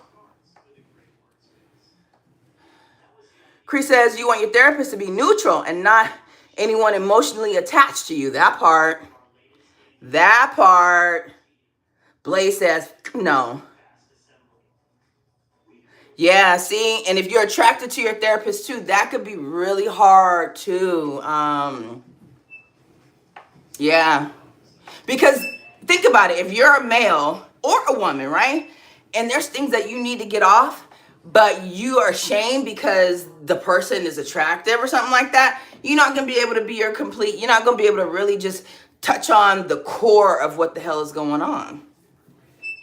Chris says you want your therapist to be neutral and not anyone emotionally attached to you. That part. Blaze says no. Yeah, see, and if you're attracted to your therapist too, that could be really hard too. Yeah. Because think about it, if you're a male or a woman, right? And there's things that you need to get off, but you are ashamed because the person is attractive or something like that, you're not going to be able to be you're not going to be able to really just touch on the core of what the hell is going on.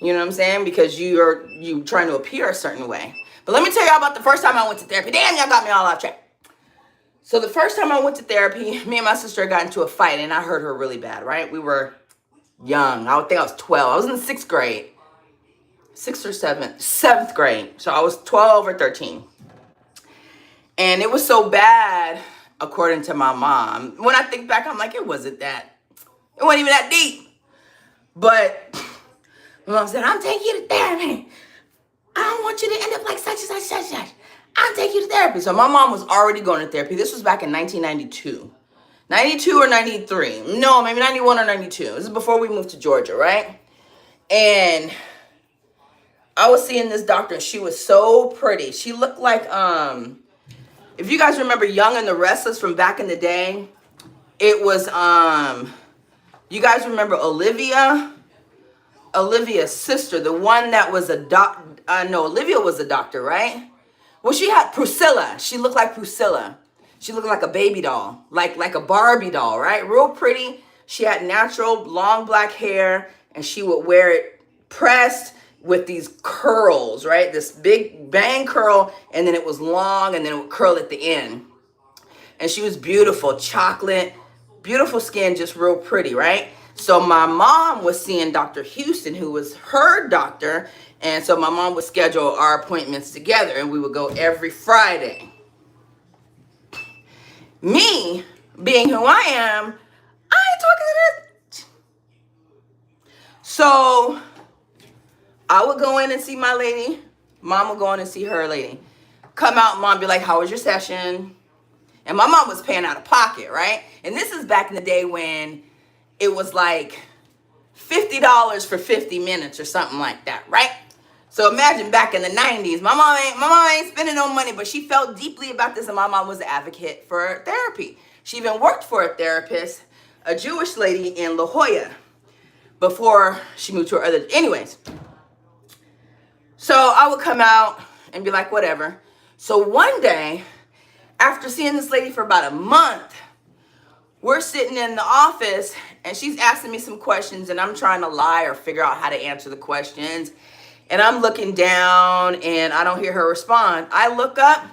You know what I'm saying? Because you trying to appear a certain way. But let me tell y'all about the first time I went to therapy. Damn, y'all got me all off track. So the first time I went to therapy, me and my sister got into a fight, and I hurt her really bad, right? We were young. I would think I was 12. I was in the 6th grade. 6th or 7th grade. So I was 12 or 13. And it was so bad, according to my mom. When I think back, I'm like, it wasn't even that deep. But my mom said, I'm taking you to therapy. I don't want you to end up like such and such, such, such. I'll take you to therapy. So my mom was already going to therapy. This was back in 1992. 92 or 93. No, maybe 91 or 92. This is before we moved to Georgia, right? And I was seeing this doctor, and she was so pretty. She looked like, if you guys remember Young and the Restless from back in the day, it was, you guys remember Olivia? Olivia's sister, the one that was a no, Olivia was a doctor, right? Well, she had Priscilla. She looked like Priscilla. She looked like a baby doll, like a Barbie doll, right? Real pretty. She had natural long black hair, and she would wear it pressed with these curls, right? This big bang curl, and then it was long, and then it would curl at the end. And she was beautiful, chocolate, beautiful skin, just real pretty, right? So my mom was seeing Dr. Houston, who was her doctor. And so my mom would schedule our appointments together, and we would go every Friday. Me, being who I am, I ain't talking to this. So I would go in and see my lady. Mom would go in and see her lady. Come out, mom be like, how was your session? And my mom was paying out of pocket, right? And this is back in the day when it was like $50 for 50 minutes or something like that, right? So imagine back in the 90s, my mom ain't spending no money, but she felt deeply about this, and my mom was an advocate for therapy. She even worked for a therapist, a Jewish lady in La Jolla, before she moved to her other, anyways. So I would come out and be like, whatever. So one day, after seeing this lady for about a month, we're sitting in the office, and she's asking me some questions, and I'm trying to lie or figure out how to answer the questions. And I'm looking down, and I don't hear her respond. I look up.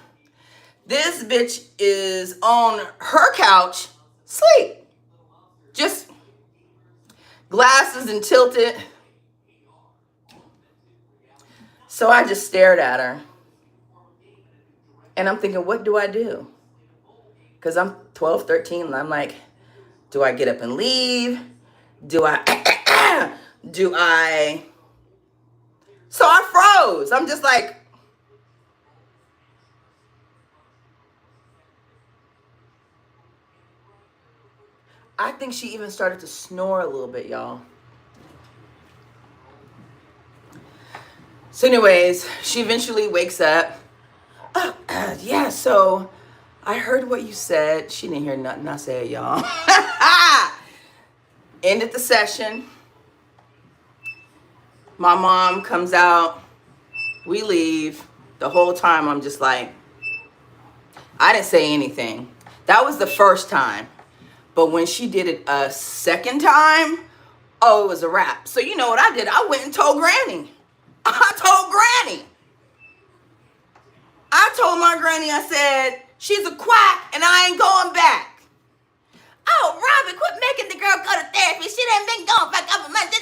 This bitch is on her couch, sleep. Just glasses and tilted. So I just stared at her. And I'm thinking, what do I do? Because I'm 12, 13, and I'm like, do I get up and leave? Do I, So I froze. I'm just like, I think she even started to snore a little bit, y'all. So anyways, she eventually wakes up. Yeah, so I heard what you said. She didn't hear nothing I said, y'all. Ended the session. My mom comes out. We leave. The whole time I'm just like, I didn't say anything. That was the first time. But when she did it a second time, oh, it was a wrap. So you know what I did? I went and told Granny. I told my granny, I said, she's a quack and I ain't going back. Oh, Robin, quit making the girl go to therapy. She done been going for a couple months.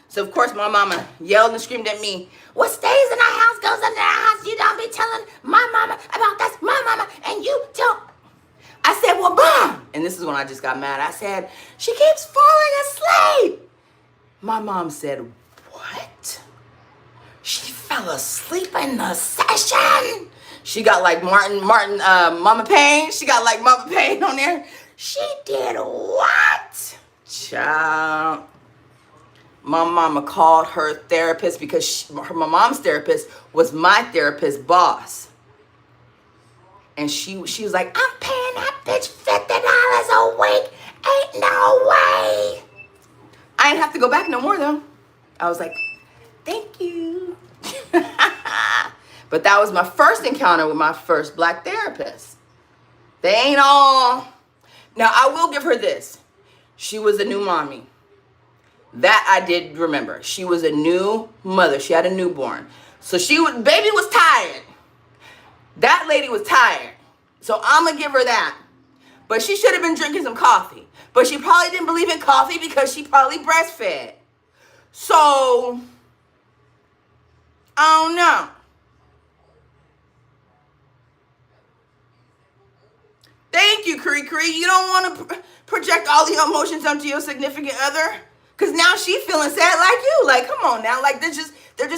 So, of course, my mama yelled and screamed at me, what stays in our house goes into our house. You don't be telling my mama about that's my mama, and you don't. I said, well, Mom. And this is when I just got mad. I said, she keeps falling asleep. My mom said, what? She fell asleep in the session? She got like Mama Payne. She got like Mama Payne on there. She did what? Child. My mama called her therapist because my mom's therapist was my therapist's boss. And she was like, I'm paying that bitch $50 a week. Ain't no way. I didn't have to go back no more though. I was like, thank you. But that was my first encounter with my first black therapist. They ain't all. Now I will give her this. She was a new mommy. That I did remember. She was a new mother. She had a newborn. So baby was tired. That lady was tired. So I'm going to give her that. But she should have been drinking some coffee. But she probably didn't believe in coffee because she probably breastfed. So, I don't know. Thank you, Cree. You don't want to project all the emotions onto your significant other? Because now she feeling sad like you. Like, come on now. Like, there just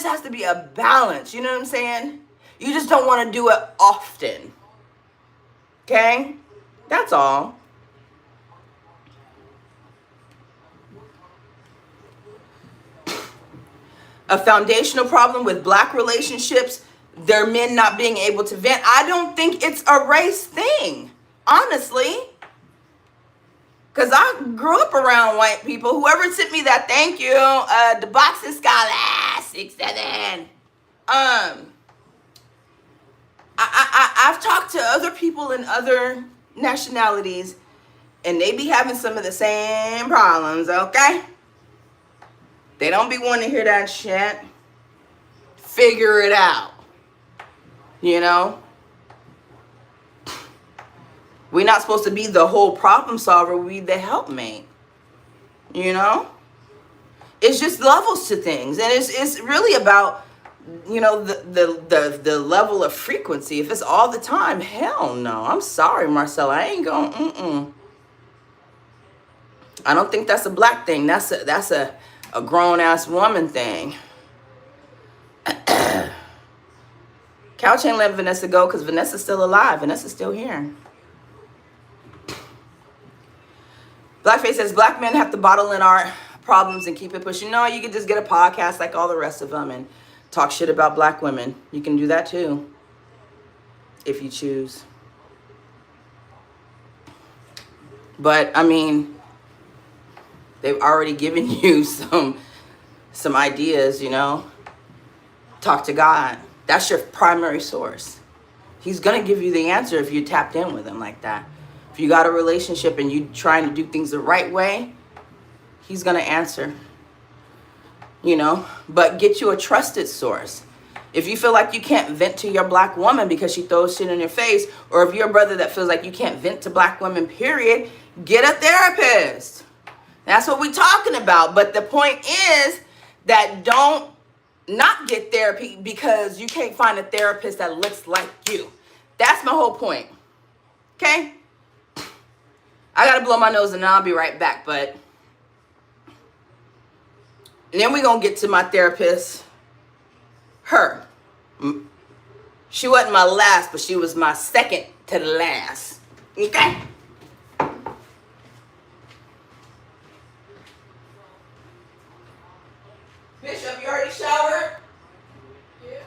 has to be a balance. You know what I'm saying? You just don't want to do it often. Okay? That's all. A foundational problem with black relationships, their men not being able to vent. I don't think it's a race thing, honestly. Because I grew up around white people. Whoever sent me that, thank you. The boxing scholar, 6'7". I've talked to other people in other nationalities, and they be having some of the same problems, okay? They don't be wanting to hear that shit. Figure it out. You know? We're not supposed to be the whole problem solver. We the helpmate. You know? It's just levels to things. And it's really about, you know, the level of frequency. If it's all the time, hell no. I'm sorry, Marcella. I ain't going, I don't think that's a black thing. That's a grown-ass woman thing. Couch ain't letting Vanessa go because Vanessa's still alive. Vanessa's still here. Blackface says, black men have to bottle in our problems and keep it pushing. No, you can just get a podcast like all the rest of them and talk shit about black women. You can do that too, if you choose. But, I mean, they've already given you some ideas, you know. Talk to God. That's your primary source. He's going to give you the answer if you tapped in with him like that. If you got a relationship and you trying to do things the right way, he's going to answer. You know, but get you a trusted source. If you feel like you can't vent to your black woman because she throws shit in your face, or if you're a brother that feels like you can't vent to black women, period, get a therapist. That's what we're talking about. But the point is that don't not get therapy because you can't find a therapist that looks like you. That's my whole point. Okay? I gotta blow my nose and I'll be right back. But and then we're gonna get to my therapist. Her. She wasn't my last, but she was my second to the last. Okay? Bishop, you already showered? Yeah.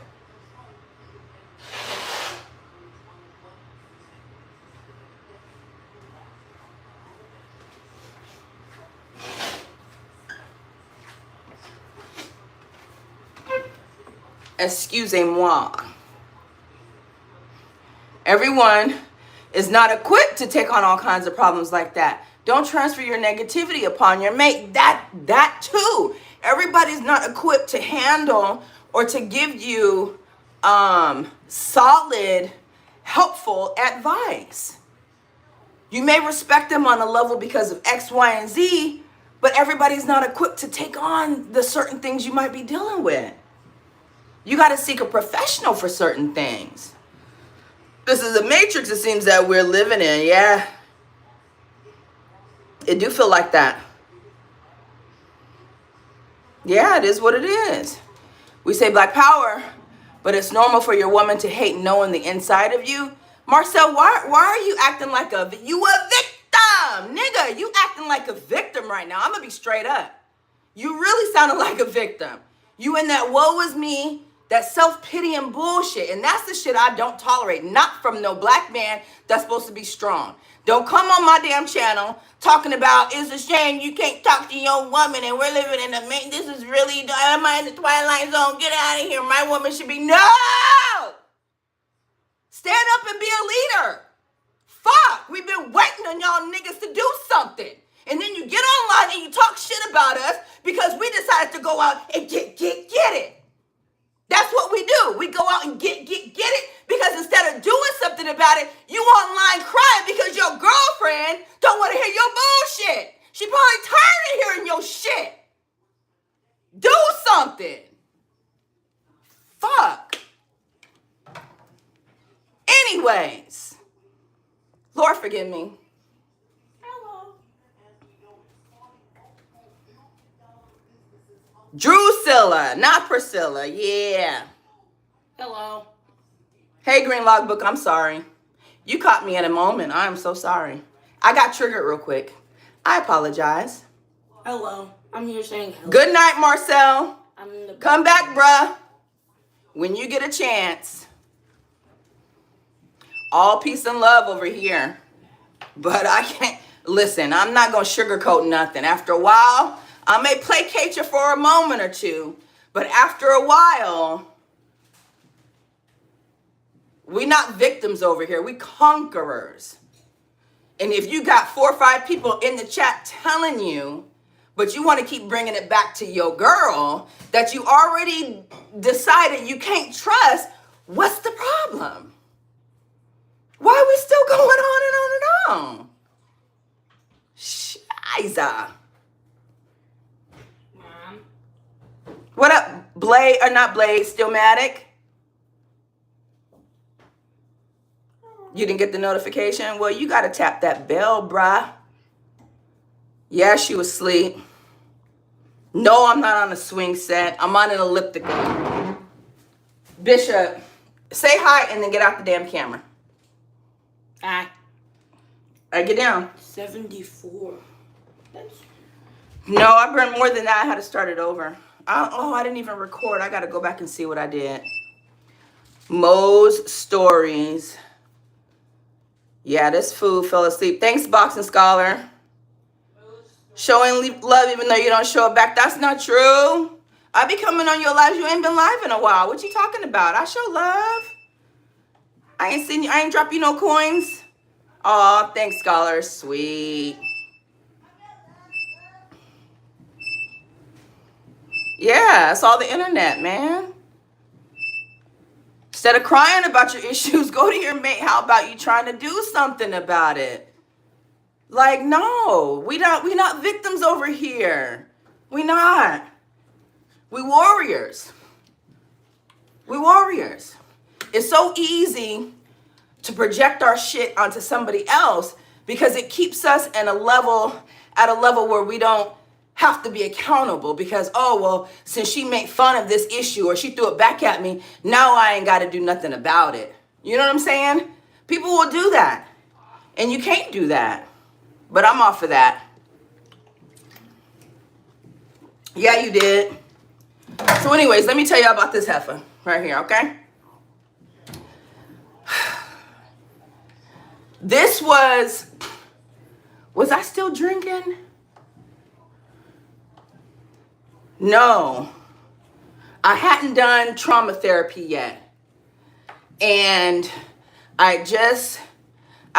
Excusez-moi. Everyone is not equipped to take on all kinds of problems like that. Don't transfer your negativity upon your mate. That too. Everybody's not equipped to handle or to give you solid, helpful advice. You may respect them on a level because of X, Y, and Z, but everybody's not equipped to take on the certain things you might be dealing with. You got to seek a professional for certain things. This is a matrix, it seems, that we're living in. Yeah. It do feel like that. Yeah, it is what it is. We say black power, but it's normal for your woman to hate knowing the inside of you. Marcel, why are you acting like you a victim? Nigga, you acting like a victim right now. I'm going to be straight up. You really sounded like a victim. You in that woe is me, that self-pity and bullshit. And that's the shit I don't tolerate. Not from no black man that's supposed to be strong. Don't come on my damn channel talking about it's a shame you can't talk to your woman and we're living in this is really, am I in the twilight zone? Get out of here. My woman should be, no! Stand up and be a leader. Fuck, we've been waiting on y'all niggas to do something. And then you get online and you talk shit about us because we decided to go out and get it. That's what we do. We go out and get it because instead of doing something about it, you online crying because your girlfriend don't want to hear your bullshit. She probably tired of hearing your shit. Do something. Fuck. Anyways, Lord forgive me. Hello. Drusilla, not Priscilla. Yeah. Hello. Hey, Green Logbook, I'm sorry. You caught me in a moment. I am so sorry. I got triggered real quick. I apologize. Hello. I'm here saying hello. Good night, Marcel. I'm in the Come back, bruh. When you get a chance. All peace and love over here. But I can't. Listen, I'm not going to sugarcoat nothing. After a while, I may placate you for a moment or two. But after a while, we not victims over here. We conquerors. And if you got 4 or 5 people in the chat telling you, but you want to keep bringing it back to your girl that you already decided you can't trust, what's the problem? Why are we still going on and on and on? Shiza. Mom. What up, Blade, or not Blade, Stillmatic? You didn't get the notification? Well, you got to tap that bell, bruh. Yeah, she was asleep. No, I'm not on a swing set. I'm on an elliptical. Bishop, say hi and then get out the damn camera. Hi. All right, get down. 74. No, I burned more than that. I had to start it over. I didn't even record. I got to go back and see what I did. Mo's Stories. Yeah, this fool fell asleep. Thanks, Boxing Scholar. Showing love even though you don't show it back. That's not true. I be coming on your lives. You ain't been live in a while. What you talking about? I show love. I ain't seen you. I ain't drop you no coins. Aw, thanks, Scholar. Sweet. Yeah, it's all the internet, man. Instead of crying about your issues, go to your mate. How about you trying to do something about it? Like, no, we not victims over here. We not. We warriors. We warriors. It's so easy to project our shit onto somebody else because it keeps us at a level where we don't have to be accountable because, oh, well, since she made fun of this issue or she threw it back at me, now I ain't got to do nothing about it. You know what I'm saying? People will do that. And you can't do that. But I'm off of that. Yeah, you did. So anyways, let me tell you about this heifer right here, okay? This was I still drinking? No, I hadn't done trauma therapy yet. And I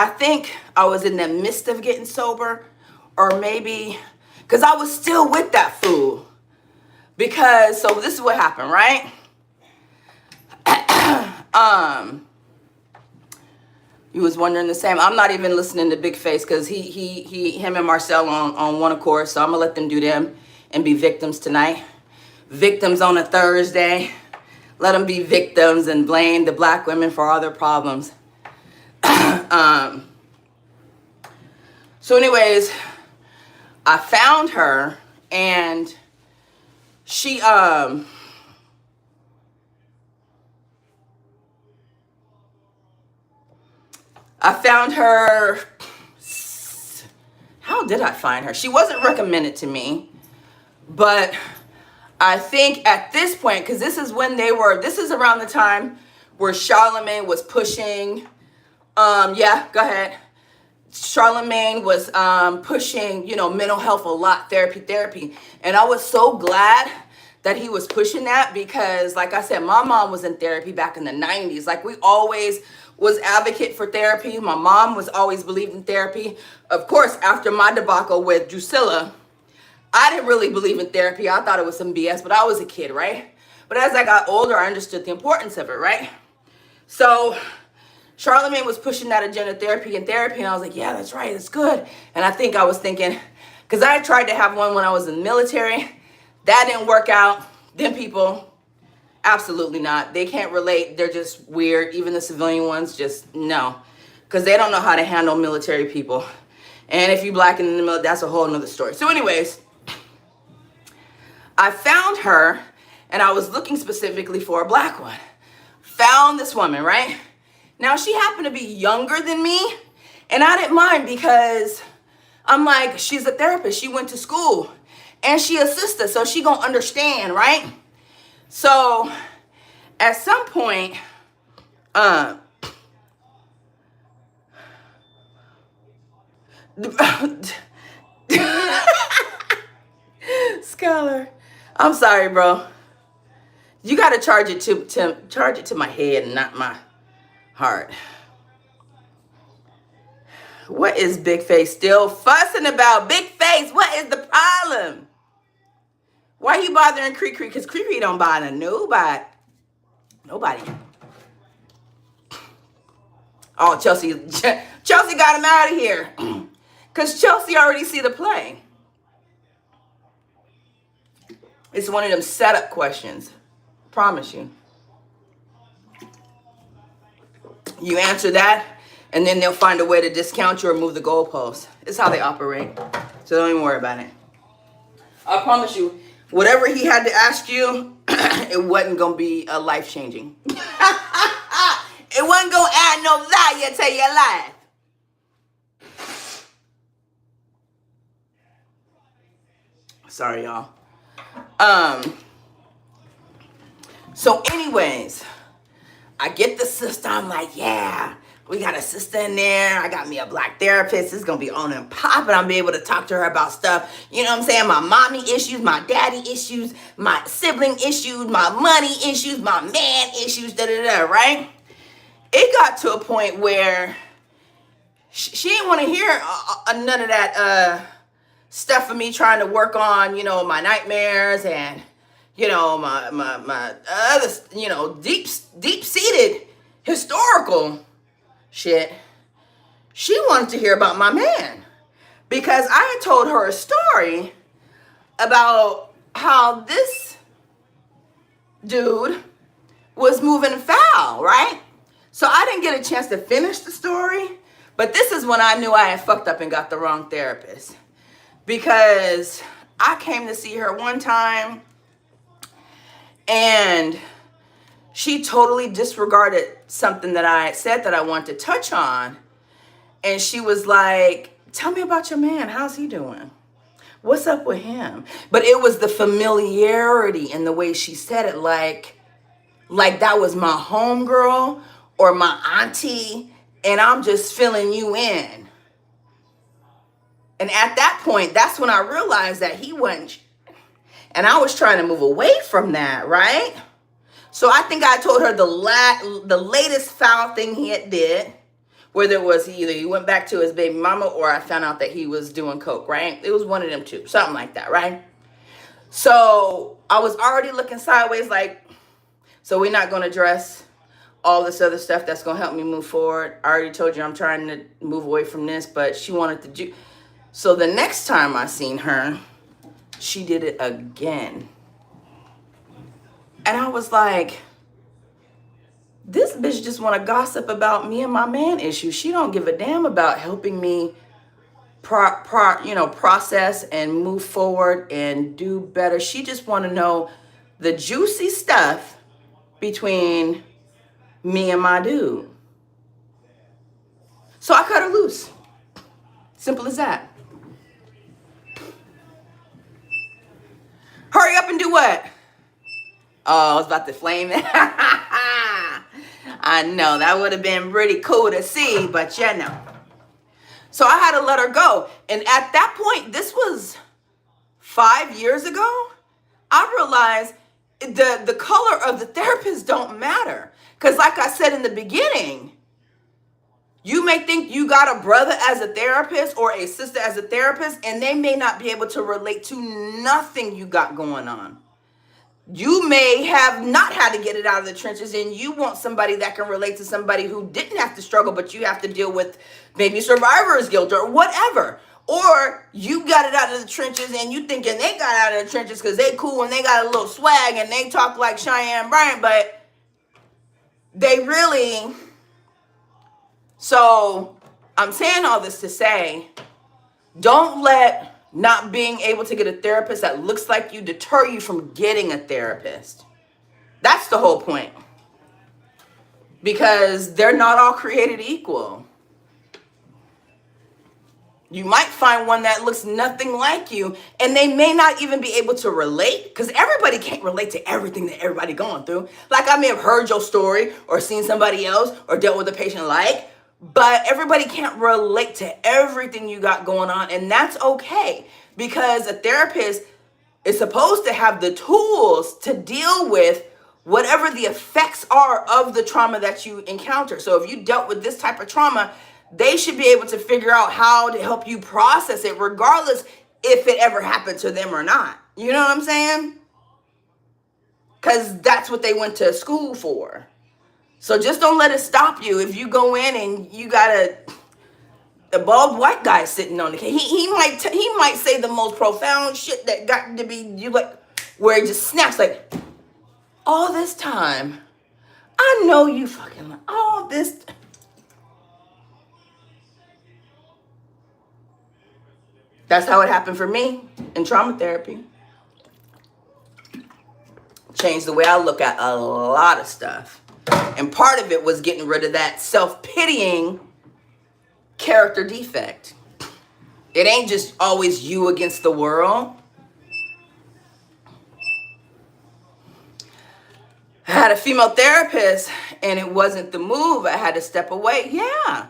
think I was in the midst of getting sober, or maybe, because I was still with that fool. Because, so this is what happened, right? You was wondering the same. I'm not even listening to Big Face because him and Marcel on one accord, so I'm gonna let them do them and be victims tonight. Victims on a Thursday. Let them be victims and blame the black women for all their problems. So anyways, I found her and she, I found her, how did I find her? She wasn't recommended to me, but I think at this point, because this is around the time where Charlemagne was pushing, yeah, go ahead. Charlemagne was pushing, mental health a lot, therapy. And I was so glad that he was pushing that because, like I said, my mom was in therapy back in the 90s. Like, we always was advocate for therapy. My mom was always believed in therapy. Of course, after my debacle with Drusilla, I didn't really believe in therapy. I thought it was some BS, but I was a kid, right? But as I got older, I understood the importance of it, right? So Charlemagne was pushing that agenda, therapy, and I was like, yeah, that's right, it's good. And I think I was thinking, because I tried to have one when I was in the military. That didn't work out. Them people, absolutely not. They can't relate. They're just weird. Even the civilian ones, just no. Because they don't know how to handle military people. And if you black in the military, that's a whole nother story. So anyways, I found her, and I was looking specifically for a black one. Found this woman, right? Now, she happened to be younger than me, and I didn't mind because I'm like, she's a therapist. She went to school, and she a sister, so she gonna understand, right? So, at some point, Scholar, I'm sorry, bro. You gotta charge it to my head and not my heart. What is Big Face still fussing about? Big Face, what is the problem? Why you bothering Cree? Because Cree don't bother nobody. Nobody. Oh, Chelsea got him out of here. Because Chelsea already see the play. It's one of them setup questions. Promise you. You answer that, and then they'll find a way to discount you or move the goalpost. It's how they operate. So don't even worry about it. I promise you, whatever he had to ask you, it wasn't going to be life-changing. It wasn't going to add no value to your life. Sorry, y'all. So anyways, I get the sister. I'm like, yeah, we got a sister in there. I got me a black therapist. It's going to be on and popping. I'll be able to talk to her about stuff. You know what I'm saying? My mommy issues, my daddy issues, my sibling issues, my money issues, my man issues, right? It got to a point where she didn't want to hear none of that stuff for me trying to work on, you know, my nightmares and, you know, my other, you know, deep-seated historical shit. She wanted to hear about my man because I had told her a story about how this dude was moving foul, right? So I didn't get a chance to finish the story, but this is when I knew I had fucked up and got the wrong therapist. Because I came to see her one time and she totally disregarded something that I had said that I wanted to touch on. And she was like, tell me about your man. How's he doing? What's up with him? But it was the familiarity and the way she said it, like that was my homegirl or my auntie, and I'm just filling you in. And at that point, that's when I realized that he wasn't. And I was trying to move away from that, right? So I think I told her the latest foul thing he had did, whether it was either he went back to his baby mama or I found out that he was doing coke, right? It was one of them two, something like that, right? So I was already looking sideways like, so we're not going to address all this other stuff that's going to help me move forward. I already told you I'm trying to move away from this, but she wanted to do. So the next time I seen her, she did it again. And I was like, this bitch just want to gossip about me and my man issues. She don't give a damn about helping me process and move forward and do better. She just want to know the juicy stuff between me and my dude. So I cut her loose. Simple as that. Hurry up and do what? Oh, I was about to flame it. I know, that would have been pretty cool to see, but you know. So I had to let her go. And at that point, this was 5 years ago, I realized the color of the therapist don't matter. Because like I said in the beginning, you may think you got a brother as a therapist or a sister as a therapist, and they may not be able to relate to nothing you got going on. You may have not had to get it out of the trenches, and you want somebody that can relate to somebody who didn't have to struggle, but you have to deal with maybe survivor's guilt or whatever. Or you got it out of the trenches and you thinking they got out of the trenches because they cool and they got a little swag and they talk like Cheyenne Bryant, but they really... So I'm saying all this to say, don't let not being able to get a therapist that looks like you deter you from getting a therapist. That's the whole point. because they're not all created equal. You might find one that looks nothing like you, and they may not even be able to relate, because everybody can't relate to everything that everybody going through. Like, I may have heard your story or seen somebody else or dealt with a patient like, but everybody can't relate to everything you got going on, and that's okay, because a therapist is supposed to have the tools to deal with whatever the effects are of the trauma that you encounter. So if you dealt with this type of trauma, they should be able to figure out how to help you process it, regardless if it ever happened to them or not. You know what I'm saying? Because that's what they went to school for. So just don't let it stop you. If you go in and you got a bald white guy sitting on the case, he might say the most profound shit that got to be, you like, where he just snaps like, all this time, I know you fucking all this. That's how it happened for me in trauma therapy. Changed the way I look at a lot of stuff. And part of it was getting rid of that self-pitying character defect. It ain't just always you against the world. I had a female therapist and it wasn't the move. I had to step away. Yeah.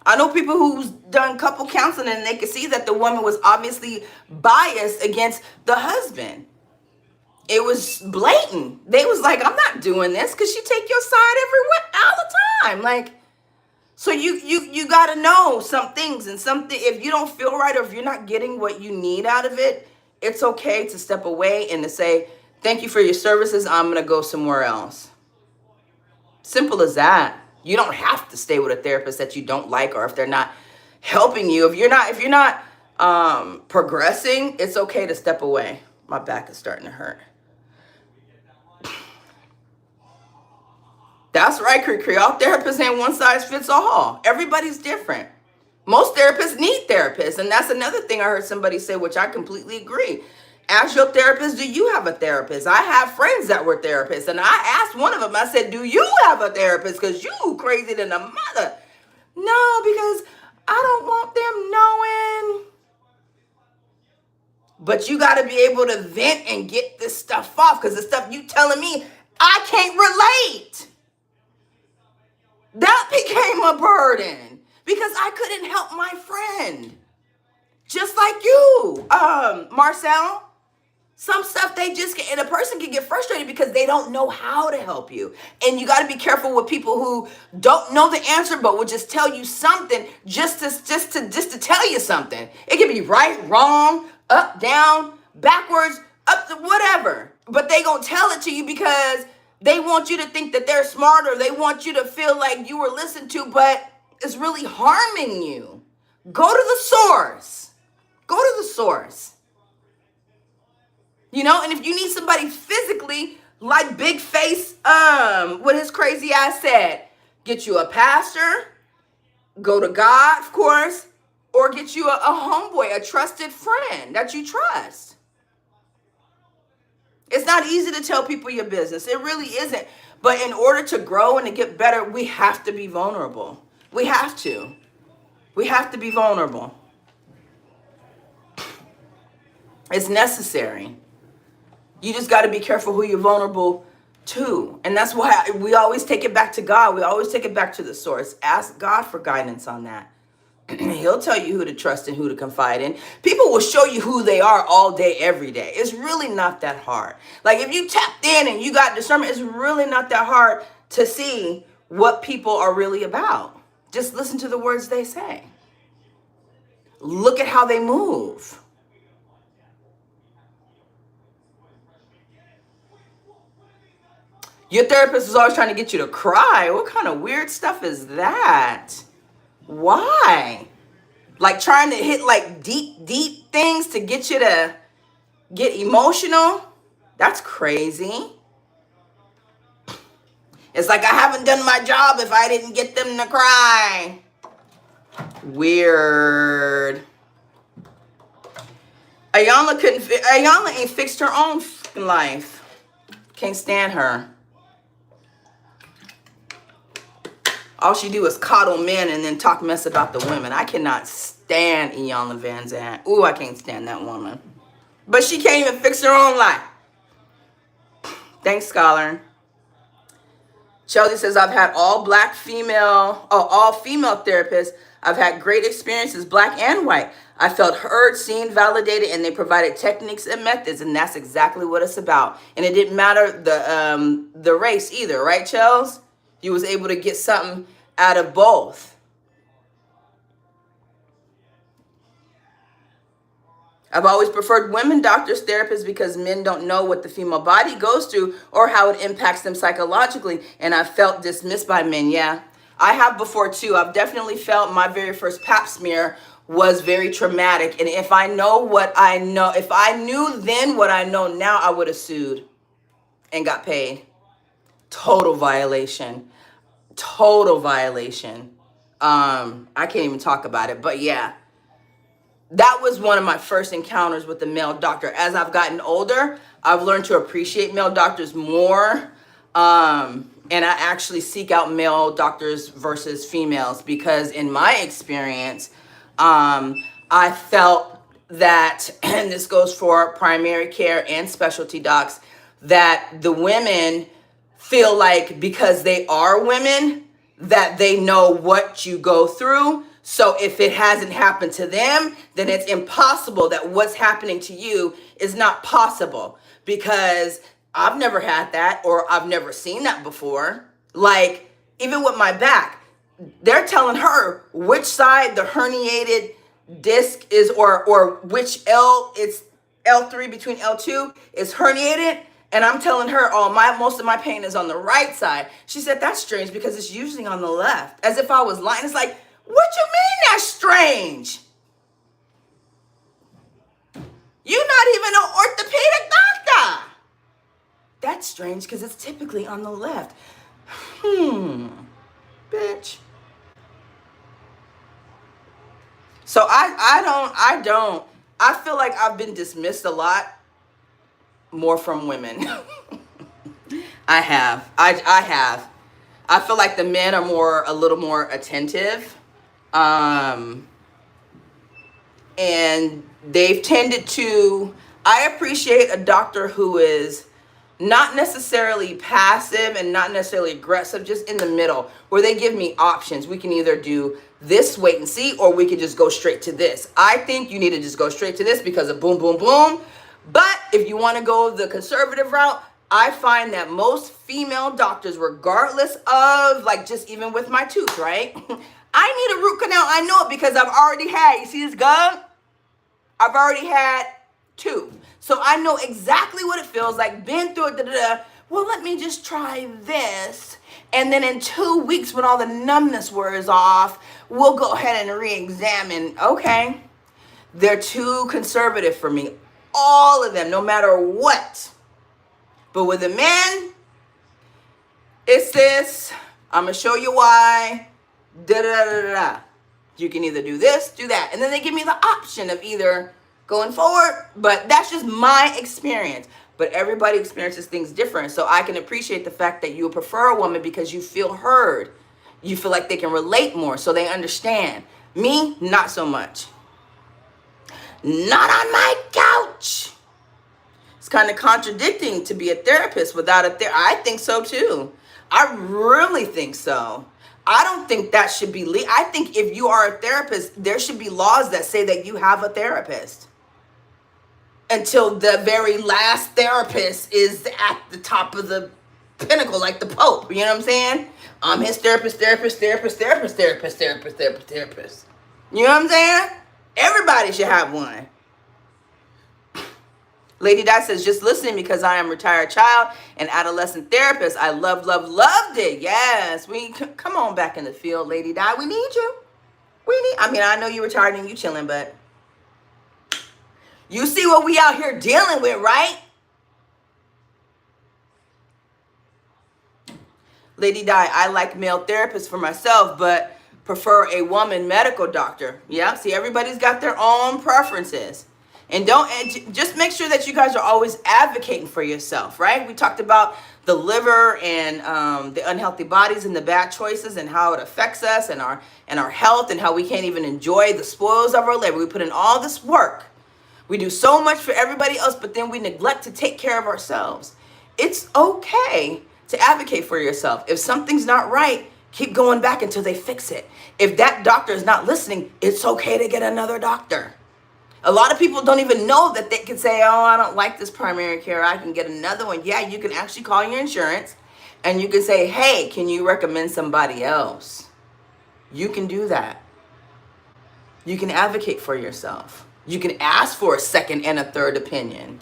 I know people who's done couple counseling and they could see that the woman was obviously biased against the husband. It was blatant. They was like, I'm not doing this because she take your side everywhere all the time. Like, so you got to know some things, and something, if you don't feel right or if you're not getting what you need out of it, it's okay to step away and to say, thank you for your services. I'm going to go somewhere else. Simple as that. You don't have to stay with a therapist that you don't like, or if they're not helping you. If you're not progressing, it's okay to step away. My back is starting to hurt. That's right, Cree. All therapists ain't one size fits all. Everybody's different. Most therapists need therapists, and that's another thing I heard somebody say, which I completely agree. Ask your therapist, do you have a therapist? I have friends that were therapists, and I asked one of them, I said, do you have a therapist? Because you crazy than a mother. No, because I don't want them knowing. But you got to be able to vent and get this stuff off, because the stuff you telling me, I can't relate. That became a burden because I couldn't help my friend. Just like you, Marcel. Some stuff they just get, and a person can get frustrated because they don't know how to help you. And you got to be careful with people who don't know the answer, but will just tell you something just to tell you something. It can be right, wrong, up, down, backwards, up to whatever. But they gonna tell it to you because they want you to think that they're smarter. They want you to feel like you were listened to, but it's really harming you. Go to the source. Go to the source. You know, and if you need somebody physically, like Big Face, what his crazy ass said, get you a pastor, go to God, of course, or get you a homeboy, a trusted friend that you trust. It's not easy to tell people your business. It really isn't. But in order to grow and to get better, we have to be vulnerable. We have to. We have to be vulnerable. It's necessary. You just got to be careful who you're vulnerable to. And that's why we always take it back to God. We always take it back to the source. Ask God for guidance on that. He'll tell you who to trust and who to confide in. People will show you who they are all day, every day. It's really not that hard. Like if you tapped in and you got discernment, it's really not that hard to see what people are really about. Just listen to the words they say. Look at how they move. Your therapist is always trying to get you to cry. What kind of weird stuff is that? Why? Like trying to hit like deep things to get you to get emotional? That's crazy. It's like I haven't done my job if I didn't get them to cry. Weird. Ayala ain't fixed her own life. Can't stand her. All she do is coddle men and then talk mess about the women. I cannot stand Iyanla Vanzant. Ooh, I can't stand that woman. But she can't even fix her own life. Thanks, Scholar. Chelsea says, I've had all female therapists. I've had great experiences, black and white. I felt heard, seen, validated, and they provided techniques and methods, and that's exactly what it's about. And it didn't matter the race either, right, Chels? You was able to get something out of both. I've always preferred women doctors, therapists, because men don't know what the female body goes through or how it impacts them psychologically. And I felt dismissed by men. Yeah, I have before too. I've definitely felt my very first pap smear was very traumatic. And if I know what I know, if I knew then what I know now, I would have sued and got paid. Total violation. Total violation. I can't even talk about it, but yeah. That was one of my first encounters with the male doctor. As I've gotten older, I've learned to appreciate male doctors more. And I actually seek out male doctors versus females because in my experience, I felt that, and this goes for primary care and specialty docs, that the women feel like because they are women, that they know what you go through. So if it hasn't happened to them, then it's impossible that what's happening to you is not possible because I've never had that or I've never seen that before. Like even with my back, they're telling her which side the herniated disc is or which it's L3 between L2 is herniated. And I'm telling her, most of my pain is on the right side. She said, that's strange because it's usually on the left. As if I was lying. It's like, what you mean that's strange? You're not even an orthopedic doctor. That's strange because it's typically on the left. Bitch. So I feel like I've been dismissed a lot more from women. I have. I feel like the men are a little more attentive. And they've tended to, I appreciate a doctor who is not necessarily passive and not necessarily aggressive, just in the middle, where they give me options. We can either do this, wait and see, or we can just go straight to this. I think you need to just go straight to this because of boom, boom, boom. But if you want to go the conservative route, I find that most female doctors, regardless of like just even with my tooth, right? I need a root canal. I know it because I've already had, you see this gum? I've already had 2. So I know exactly what it feels like, been through it, Well, let me just try this. And then in 2 weeks when all the numbness wears off, we'll go ahead and re-examine. Okay. They're too conservative for me. All of them, no matter what. But with a man, it's this. I'm going to show you why. Da-da-da-da-da. You can either do this, do that. And then they give me the option of either going forward. But that's just my experience. But everybody experiences things different. So I can appreciate the fact that you prefer a woman because you feel heard. You feel like they can relate more so they understand. Me, not so much. Not on my couch. It's kind of contradicting to be a therapist without a therapist. I think so too. I really think so. I don't think that should be legal. I think if you are a therapist, there should be laws that say that you have a therapist. Until the very last therapist is at the top of the pinnacle, like the Pope. You know what I'm saying? I'm his therapist. You know what I'm saying? Everybody should have one. Lady Di says, just listening because I am a retired child and adolescent therapist. I loved it. Yes. Come on back in the field, Lady Di. We need you. I know you're retired and you chilling, but you see what we out here dealing with, right? Lady Di, I like male therapists for myself, but prefer a woman medical doctor. Yeah, see, everybody's got their own preferences. And just make sure that you guys are always advocating for yourself, right? We talked about the liver and the unhealthy bodies and the bad choices and how it affects us and our health and how we can't even enjoy the spoils of our labor. We put in all this work. We do so much for everybody else, but then we neglect to take care of ourselves. It's okay to advocate for yourself. If something's not right, keep going back until they fix it. If that doctor is not listening, it's okay to get another doctor. A lot of people don't even know that they can say, oh, I don't like this primary care, I can get another one. Yeah, you can actually call your insurance and you can say, hey, can you recommend somebody else? You can do that. You can advocate for yourself. You can ask for a second and a third opinion.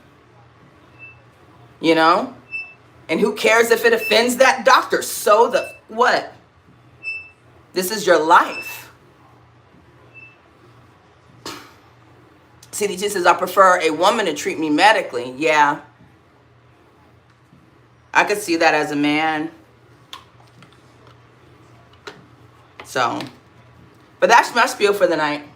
You know? And who cares if it offends that doctor? So the what? This is your life. CDT says, I prefer a woman to treat me medically. Yeah. I could see that as a man. So, but that's my spiel for the night.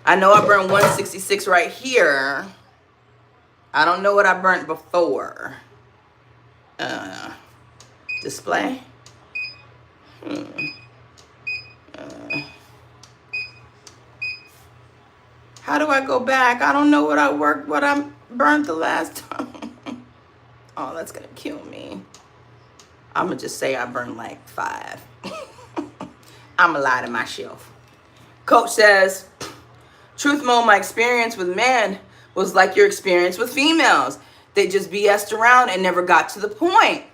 I know I burned 166 right here. I don't know what I burnt before. Display. How do I go back? I don't know what I burned the last time. Oh, that's gonna kill me. I'm gonna just say I burned like 5. I'm gonna lie to myself. Coach says, Truth Mo, my experience with men was like your experience with females. They just BS'd around and never got to the point.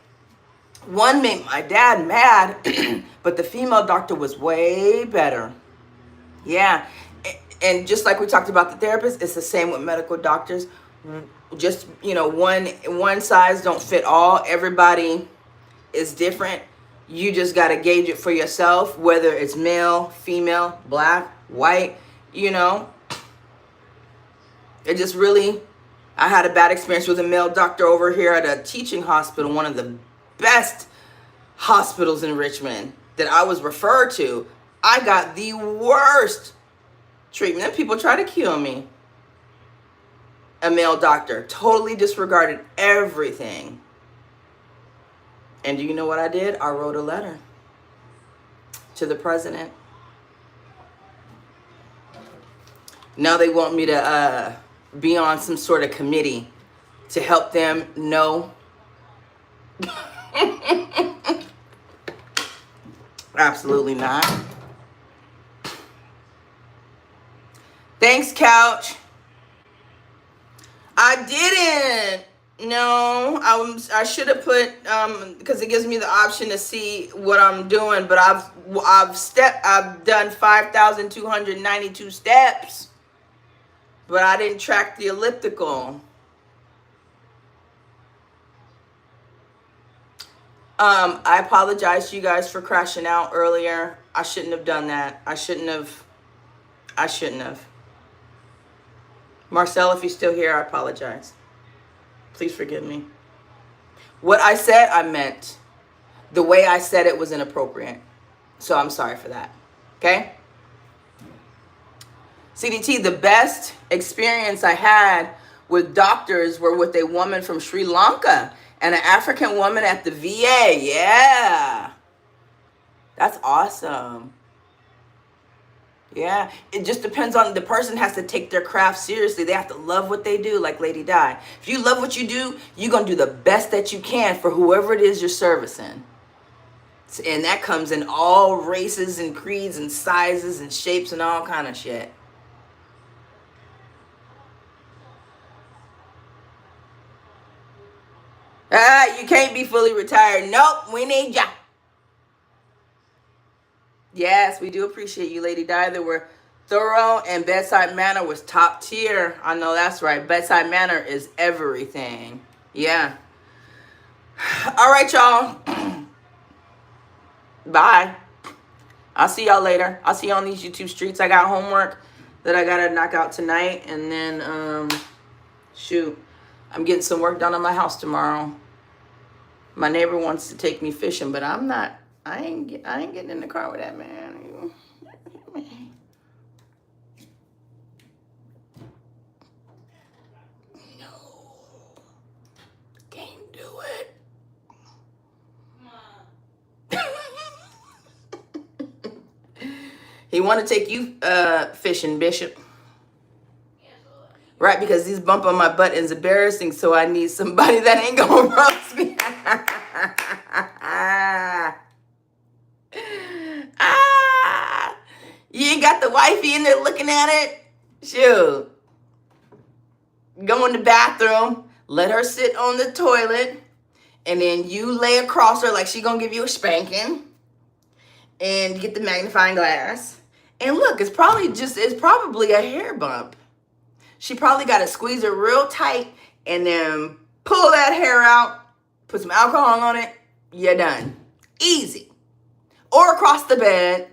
One made my dad mad, but the female doctor was way better. Yeah. And just like we talked about the therapist, it's the same with medical doctors. Just, one size don't fit all. Everybody is different. You just got to gauge it for yourself, whether it's male, female, black, white, It just really, I had a bad experience with a male doctor over here at a teaching hospital, one of the best hospitals in Richmond that I was referred to. I got the worst treatment. And people try to kill me. A male doctor totally disregarded everything. And do you know what I did? I wrote a letter to the president. Now they want me to be on some sort of committee to help them know. Absolutely not. Thanks, Couch. I didn't. No, I should have put because it gives me the option to see what I'm doing. But I've done 5,292 steps, but I didn't track the elliptical. I apologize to you guys for crashing out earlier. I shouldn't have done that. I shouldn't have. Marcel, if you're still here, I apologize. Please forgive me. What I said, I meant. The way I said it was inappropriate. So I'm sorry for that. Okay? CDT, the best experience I had with doctors were with a woman from Sri Lanka and an African woman at the VA. Yeah. That's awesome. Yeah, it just depends on the person has to take their craft seriously. They have to love what they do, like Lady Di. If you love what you do, you're going to do the best that you can for whoever it is you're servicing. And that comes in all races and creeds and sizes and shapes and all kind of shit. You can't be fully retired. Nope, we need ya. Yes, we do appreciate you, Lady Di. They were thorough and bedside manner was top tier. I know that's right. Bedside manner is everything. Yeah. All right, y'all. Bye. I'll see y'all later. I'll see you on these YouTube streets. I got homework that I got to knock out tonight. And then, shoot, I'm getting some work done on my house tomorrow. My neighbor wants to take me fishing, but I'm not. I ain't getting in the car with that man. No. He want to take you fishing, Bishop. Right, because these bump on my butt is embarrassing, so I need somebody that ain't gonna roast me. You ain't got the wifey in there looking at it? Shoot. Go in the bathroom, let her sit on the toilet, and then you lay across her like she gonna give you a spanking, and get the magnifying glass. And look, it's probably a hair bump. She probably got to squeeze it real tight and then pull that hair out, put some alcohol on it, you're done. Easy. Or across the bed,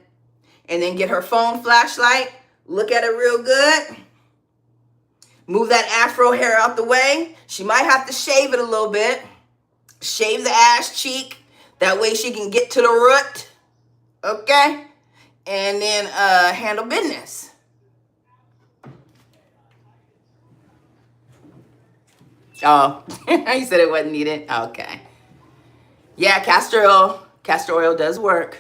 and then get her phone flashlight, look at it real good, move that afro hair out the way. She might have to shave it a little bit. Shave the ass cheek. That way she can get to the root. Okay? And then handle business. Oh, you said it wasn't needed? Okay. Yeah, castor oil. Castor oil does work.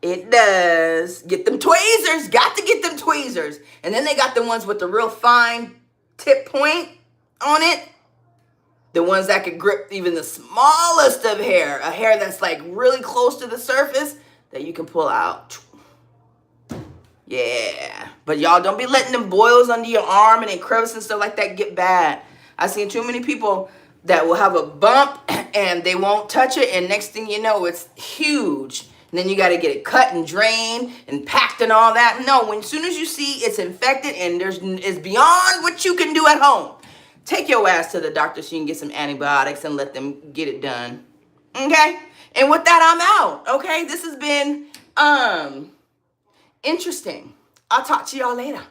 It does. Get them tweezers. Got to get them tweezers. And then they got the ones with the real fine tip point on it. The ones that could grip even the smallest of hair. A hair that's like really close to the surface that you can pull out. Yeah. But y'all don't be letting them boils under your arm and then crevices and stuff like that get bad. I've seen too many people that will have a bump and they won't touch it, and next thing you know, it's huge. And then you got to get it cut and drained and packed and all that. No, as soon as you see it's infected and it's beyond what you can do at home, take your ass to the doctor so you can get some antibiotics and let them get it done. Okay? And with that, I'm out. Okay? This has been interesting. I'll talk to y'all later.